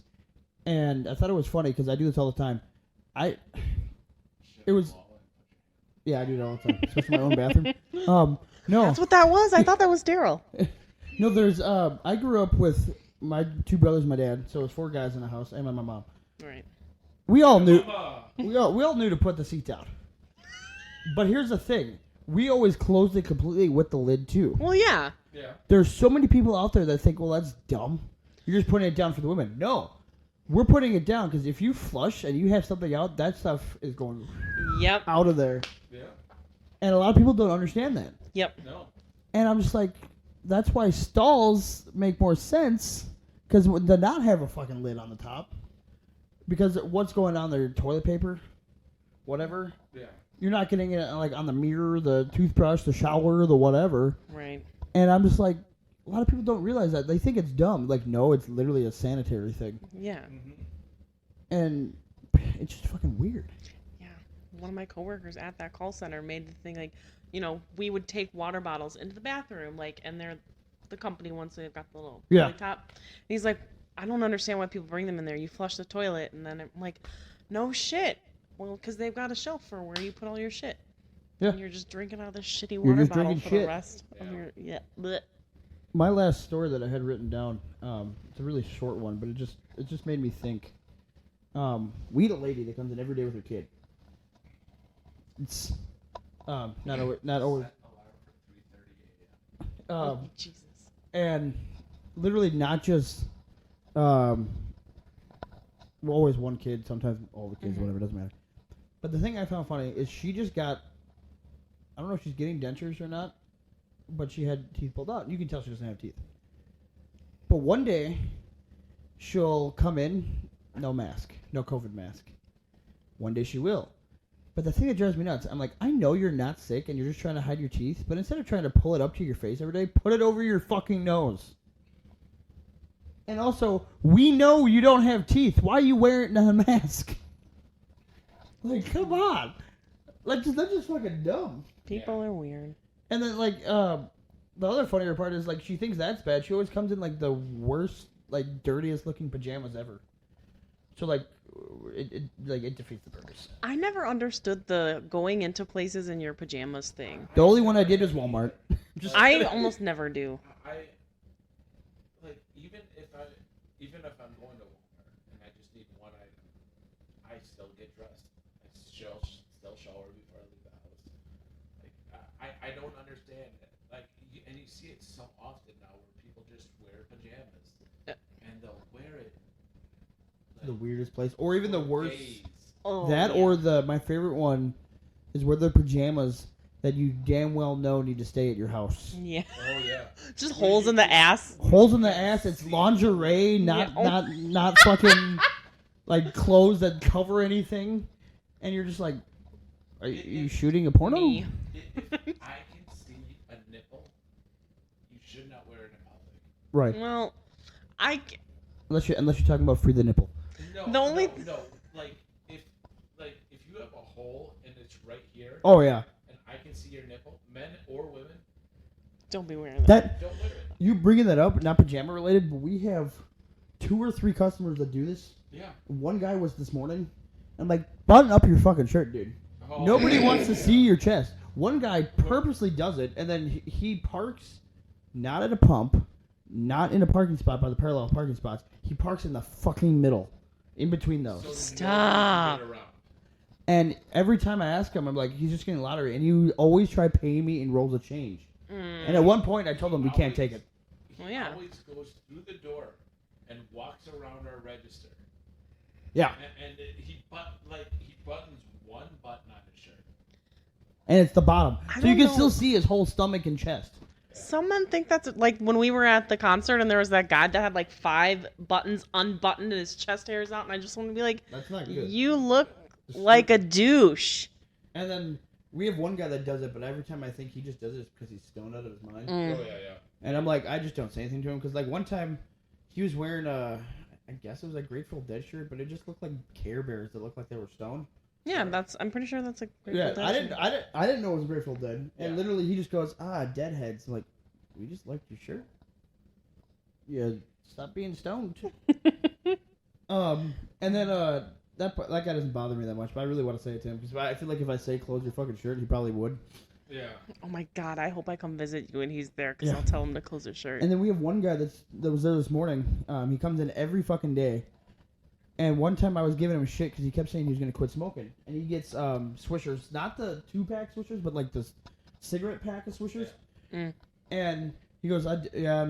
and I thought it was funny because I do this all the time. Shit It was- wall and put Yeah, I do it all the time, especially in my own bathroom. No, That's what that was. I thought that was Daryl. no. There's I grew up with my two brothers, and my dad, so it was 4 guys in the house, and my mom. Right. We all knew. your- Mama. We all knew to put the seat down. But here's the thing: we always closed it completely with the lid too. Well, yeah. Yeah. There's so many people out there that think, well, that's dumb. You're just putting it down for the women. No, we're putting it down because if you flush and you have something out, that stuff is going Yep. out of there. Yeah. And a lot of people don't understand that. Yep. No. And I'm just like, that's why stalls make more sense because to not have a fucking lid on the top. Because what's going on there? Toilet paper, whatever. Yeah. You're not getting it like on the mirror, the toothbrush, the shower, the whatever. Right. And I'm just like, a lot of people don't realize that. They think it's dumb. Like, no, it's literally a sanitary thing. Yeah. Mm-hmm. And it's just fucking weird. Yeah. One of my coworkers at that call center made the thing like, you know, we would take water bottles into the bathroom, like, and they're the company ones, so they've got the little Yeah. top. And he's like, I don't understand why people bring them in there. You flush the toilet, and then I'm like, no shit. Well, because they've got a shelf for where you put all your shit. Yeah. And you're just drinking out of this shitty You're water just bottle drinking for shit. the rest of your bleh. My last story that I had written down, it's a really short one, but it just made me think. We had a lady that comes in every day with her kid. It's not always. Alarm for 3:30 a.m. Jesus. And literally not just always one kid, sometimes all the kids, whatever, doesn't matter. But the thing I found funny is she just got, I don't know if she's getting dentures or not, but she had teeth pulled out. You can tell she doesn't have teeth. But one day she'll come in, no mask, no COVID mask. One day she will. But the thing that drives me nuts, I'm like, I know you're not sick and you're just trying to hide your teeth, but instead of trying to pull it up to your face every day, put it over your fucking nose. And also, we know you don't have teeth. Why are you wearing a mask? Like, come on. Like, that's just fucking dumb. People are weird. And then, like, the other funnier part is, like, she thinks that's bad. She always comes in, like, the worst, like, dirtiest looking pajamas ever. So, like, it defeats the purpose. I never understood the going into places in your pajamas thing. The only one I did was Walmart. I almost never do. I like even if I'm going to Walmart and I just need one item, I still get dressed. I still shower before I leave the house. Like I don't understand it. Like and you see it so often now where people just wear pajamas and they'll wear it. The weirdest place, or even the worst. Days. Oh, That yeah. or my favorite one is where the pajamas that you damn well know need to stay at your house. Yeah. Oh yeah. Just holes in the ass. Holes in the ass. It's lingerie, not Yeah. not fucking like clothes that cover anything. And you're just like, are you shooting a porno? Me. If I can see a nipple, you should not wear it in public. Right. Well, Unless you're talking about free the nipple. No, The only- no. If you have a hole and it's right here, Oh yeah. and I can see your nipple, men or women, don't be wearing that. don't wear it. You bringing that up, not pajama related, but we have 2 or 3 customers that do this. Yeah. One guy was this morning. I'm like, button up your fucking shirt, dude. Oh Nobody wants to see your chest. One guy purposely does it, and then he parks not at a pump, not in a parking spot by the parallel parking spots. He parks in the fucking middle, in between those. So Stop. And every time I ask him, I'm like, he's just getting lottery, and he always try paying me in rolls of change. And at one point, I told him we can't take it. Well, yeah. He always goes through the door and walks around our register. Yeah. And he buttons one button on his shirt. And it's the bottom. I So you don't can know. still see his whole stomach and chest. Some men think that's like when we were at the concert and there was that guy that had like 5 buttons unbuttoned and his chest hairs out, and I just want to be like, That's not good. you look like a douche. And then we have one guy that does it, but every time I think he just does it because he's stoned out of his mind. Oh, yeah. And I'm like, I just don't say anything to him because like one time he was wearing I guess it was a Grateful Dead shirt, but it just looked like Care Bears that looked like they were stoned. Yeah, I'm pretty sure that's a Grateful Yeah, Dead I didn't know it was Grateful Dead, and Yeah. literally he just goes, Deadheads. I'm like, we just liked your shirt. Yeah, stop being stoned. And then that guy doesn't bother me that much, but I really want to say it to him because I feel like if I say close your fucking shirt, he probably would. Yeah. Oh my god, I hope I come visit you and he's there because Yeah. I'll tell him to close his shirt. And then we have one guy that was there this morning. He comes in every fucking day. And one time I was giving him shit because he kept saying he was going to quit smoking. And he gets Swishers, not the 2-pack Swishers, but like the cigarette pack of Swishers. Mm. And he goes, I'm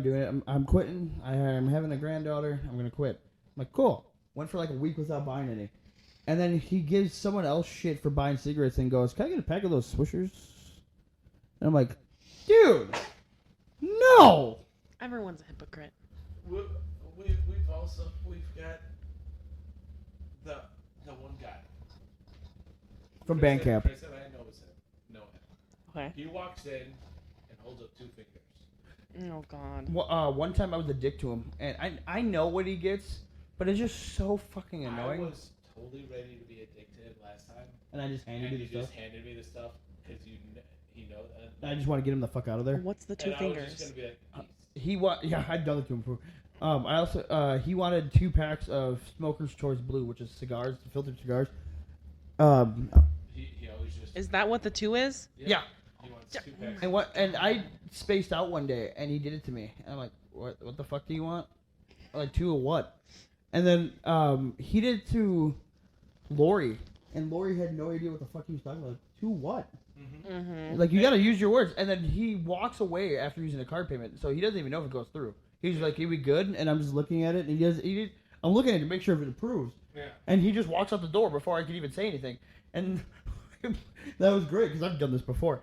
doing it. I'm quitting. I'm having a granddaughter. I'm going to quit. I'm like, cool. Went for like a week without buying any. And then he gives someone else shit for buying cigarettes and goes, can I get a pack of those Swishers? And I'm like, dude, no. Everyone's a hypocrite. We've got the one guy From Bandcamp. Chris and I know him. Okay. He walks in and holds up 2 fingers. Oh god. Well, one time I was a dick to him, and I know what he gets, but it's just so fucking annoying. I was totally ready to be a dick to him last time, And I just handed and you you the just stuff. handed me the stuff because he knows. I just want to get him the fuck out of there. What's the 2 and I was fingers? just gonna be like, Yeah, I've done it to him before. I also he wanted 2 packs of Smoker's Choice Blue, which is cigars, filtered cigars. he always just. Is that what the 2 is? Yeah. He wants 2 packs. And I spaced out one day, and he did it to me. And I'm like, what the fuck do you want? I'm like, 2 of what? And then he did it to Lori, and Lori had no idea what the fuck he was talking about. 2 what? Mm-hmm. Like, you gotta use your words. And then he walks away after using a card payment, so he doesn't even know if it goes through. He's like, "Are we good?" And I'm just looking at it, and I'm looking at it to make sure if it approves. Yeah. And he just walks out the door before I could even say anything. And that was great, because I've done this before.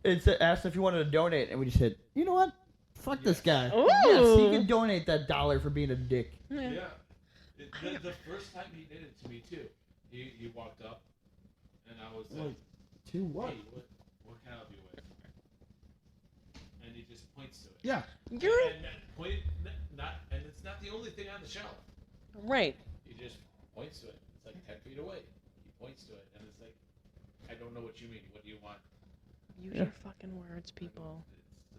It asked if you wanted to donate, and we just hit, you know what? Fuck this guy. Ooh. Yes, he can donate that $1 for being a dick. Yeah. Yeah. The first time he did it to me too, he walked up, and I was like, To what? "Hey, what can I help you with?" And he just points to it. Yeah. You're And and it's not the only thing on the shelf. right. He just points to it. It's like 10 feet away. He points to it, and it's like, I don't know what you mean. What do you want? Use Yeah. your fucking words, people.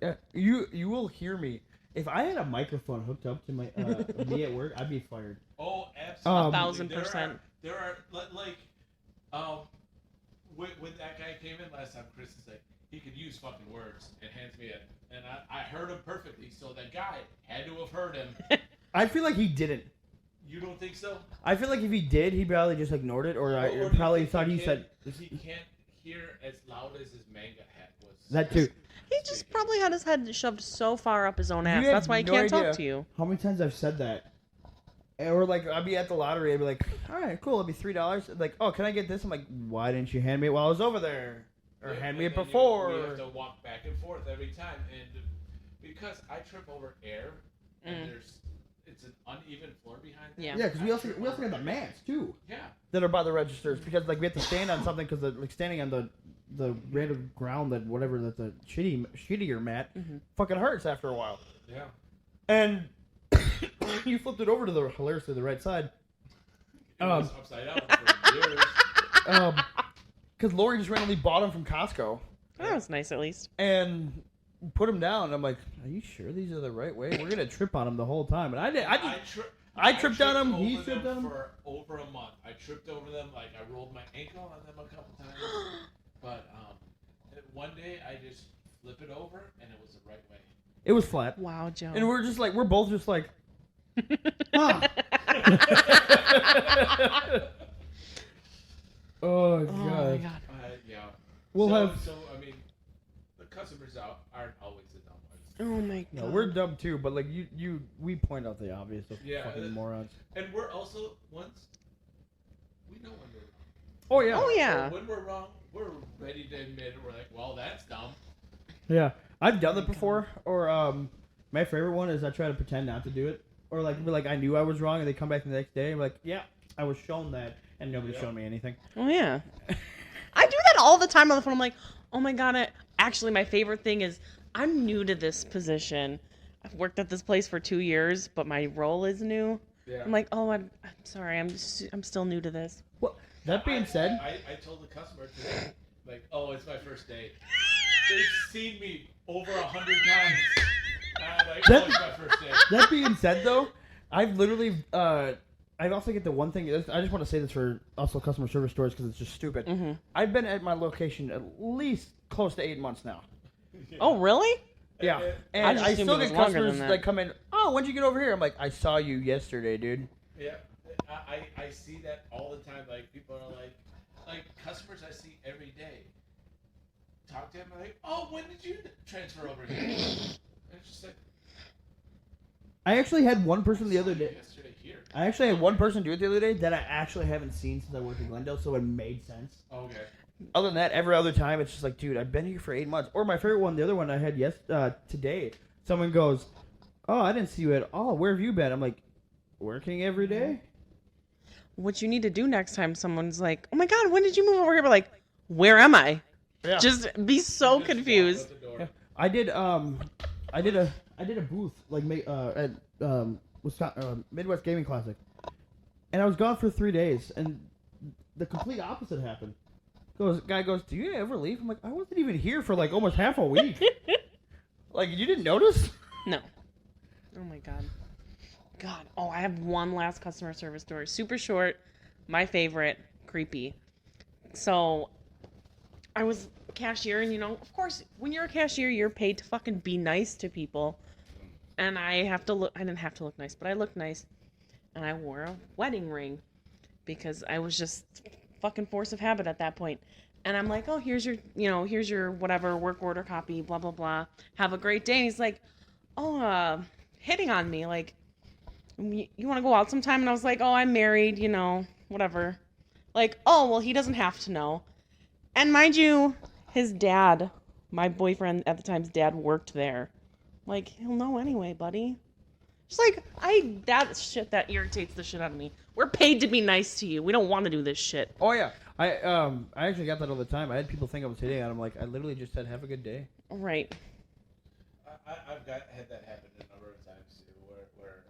Yeah. You will hear me. If I had a microphone hooked up to my me at work, I'd be fired. Oh, absolutely. 1,000%. There are like, when that guy came in last time, Chris is like, he could use fucking words, and hands me it, and I heard him perfectly. So that guy had to have heard him. I feel like he didn't. You don't think so? I feel like if he did, he probably just ignored it, or I do you probably think thought he said he can't hear as loud as his manga hat was. that too. He just probably had his head shoved so far up his own ass. have That's why he no can't idea talk to you. How many times I've said that? Or like I'd be at the lottery, I'd be like, "All right, cool, it'll be $3." Like, "Oh, can I get this?" I'm like, "Why didn't you hand me it while I was over there?" Or Yeah, hand me and it then before. We have to walk back and forth every time, and because I trip over air, and it's an uneven floor behind. Yeah. Yeah, because we also got the mats too Yeah. that are by the registers because like we have to stand on something because like standing on the random ground that whatever that the shittier mat fucking hurts after a while. Yeah. And you flipped it over to the hilariously the right side. It was upside down for years. Because Lori just randomly bought them from Costco That was nice, at least. and put them down. And I'm like, "Are you sure these are the right way? We're gonna trip on them the whole time." And I tripped on them. He over tripped on them. for over a month. I tripped over them, like I rolled my ankle on them a couple times. one day I just flip it over and it was the right way. It was flat. Wow, Joe. And we're both just like, huh. Oh, God. Oh my God. Yeah. We'll have. So, I mean, the customers aren't always the dumb ones. Oh my God. No, we're dumb too, but like we point out the obvious of fucking morons. And we're also ones, we know when we're wrong. Oh, yeah. Oh yeah. So when we're wrong, we're ready to admit it. We're like, well, that's dumb. Yeah. I've done that before, or my favorite one is I try to pretend not to do it. Or like, be like I knew I was wrong, and they come back the next day, and I'm like, yeah, I was shown that, and nobody's shown me anything. Oh yeah. I do that all the time on the phone. I'm like, oh my God. Actually, my favorite thing is I'm new to this position. I've worked at this place for 2 years, but my role is new. Yeah. I'm like, oh, I'm sorry. I'm still new to this. Well, that being said, I told the customer today, like, oh, it's my first day. They've seen me over 100 times. And I'm like, oh, it's my first day. that being said though, I've literally I also get the one thing. I just want to say this for also customer service stories because it's just stupid. Mm-hmm. I've been at my location at least close to 8 months now. Yeah. Oh, really? Yeah, and just I assumed still it was get longer customers than that. that come in. Oh, when'd you get over here? I'm like, I saw you yesterday, dude. Yeah, I see that all the time. Like, people are like customers I see every day. Talk to them, like, oh, when did you transfer over here? And it's just like, I actually had one person the other day. yesterday here. I actually had one person do it the other day that I actually haven't seen since I worked in Glendale, so it made sense. Okay. Other than that, every other time, it's just like, dude, I've been here for 8 months. Or my favorite one, the other one I had today, someone goes, oh, I didn't see you at all. Where have you been? I'm like, working every day? What you need to do next time someone's like, oh my God, when did you move over here? But like, where am I? Yeah. Just be so Just confused. walk out the door. Yeah. I did a booth like at Wisconsin, Midwest Gaming Classic, and I was gone for 3 days, and the complete opposite happened. Guy goes, do you ever leave? I'm like, I wasn't even here for like almost half a week. Like, you didn't notice? No. Oh my God. God. Oh, I have one last customer service story. Super short. My favorite. Creepy. So, I was a cashier, and of course, when you're a cashier, you're paid to fucking be nice to people. And I didn't have to look nice, but I looked nice. And I wore a wedding ring because I was just fucking force of habit at that point. And I'm like, oh, here's your whatever work order copy, blah, blah, blah. Have a great day. And he's like, oh, hitting on me. Like, you want to go out sometime? And I was like, oh, I'm married, whatever. Like, oh, well, he doesn't have to know. And mind you, his dad, my boyfriend at the time's dad, worked there. Like, he'll know anyway, buddy. Just like, that irritates the shit out of me. We're paid to be nice to you. We don't want to do this shit. Oh yeah, I actually got that all the time. I had people think I was hitting on them. Like, I literally just said, "Have a good day." Right. I've had that happen a number of times too, where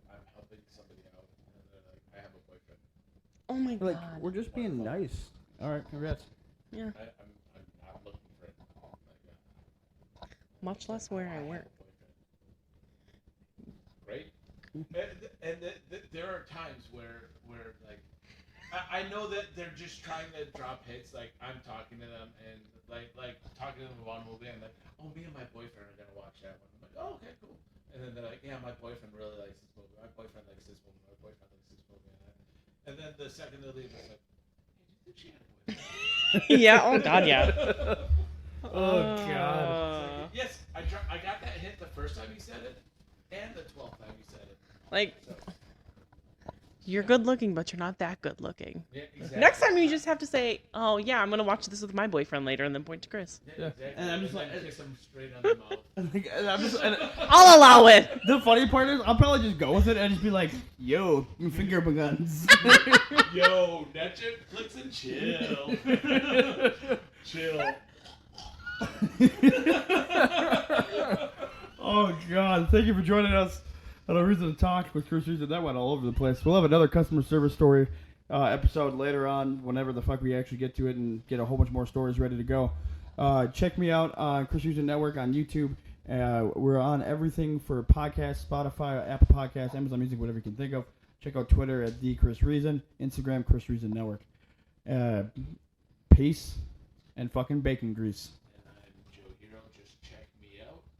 I'm helping somebody out, and they're like, I have a boyfriend. Oh my Like, God. we're just being nice. All right, congrats. Yeah. I'm not looking for it. Much less where I work. Great. And there are times where like I know that they're just trying to drop hits. Like, I'm talking to them and like talking to them about a movie, and like, oh, me and my boyfriend are gonna watch that one. I'm like, oh, okay, cool. And then they're like, yeah, my boyfriend really likes this movie. My boyfriend likes this movie. My boyfriend likes this movie. And then the second they leave, it's like, hey, did she have a boyfriend? Yeah. Oh God. Yeah. Oh God. Like, yes, I got that hit the first time you said it, and the 12th time you said it. Like, So, you're good looking, but you're not that good looking. yeah, exactly. Next time you just have to say, oh yeah, I'm gonna watch this with my boyfriend later, and then point to Chris. Yeah, exactly. And I'm just then like- kiss them straight on the mouth. I'll allow it. The funny part is, I'll probably just go with it and just be like, "Yo, finger guns." Yo, Netflix and chill. Chill. Oh God! Thank you for joining us on A Reason to Talk with Chris Reason. That went all over the place. We'll have another customer service story episode later on, whenever the fuck we actually get to it and get a whole bunch more stories ready to go. Check me out on Chris Reason Network on YouTube. We're on everything for podcasts: Spotify, Apple Podcasts, Amazon Music, whatever you can think of. Check out Twitter at @TheChrisReason, Instagram Chris Reason Network. Peace and fucking bacon grease. just check me out.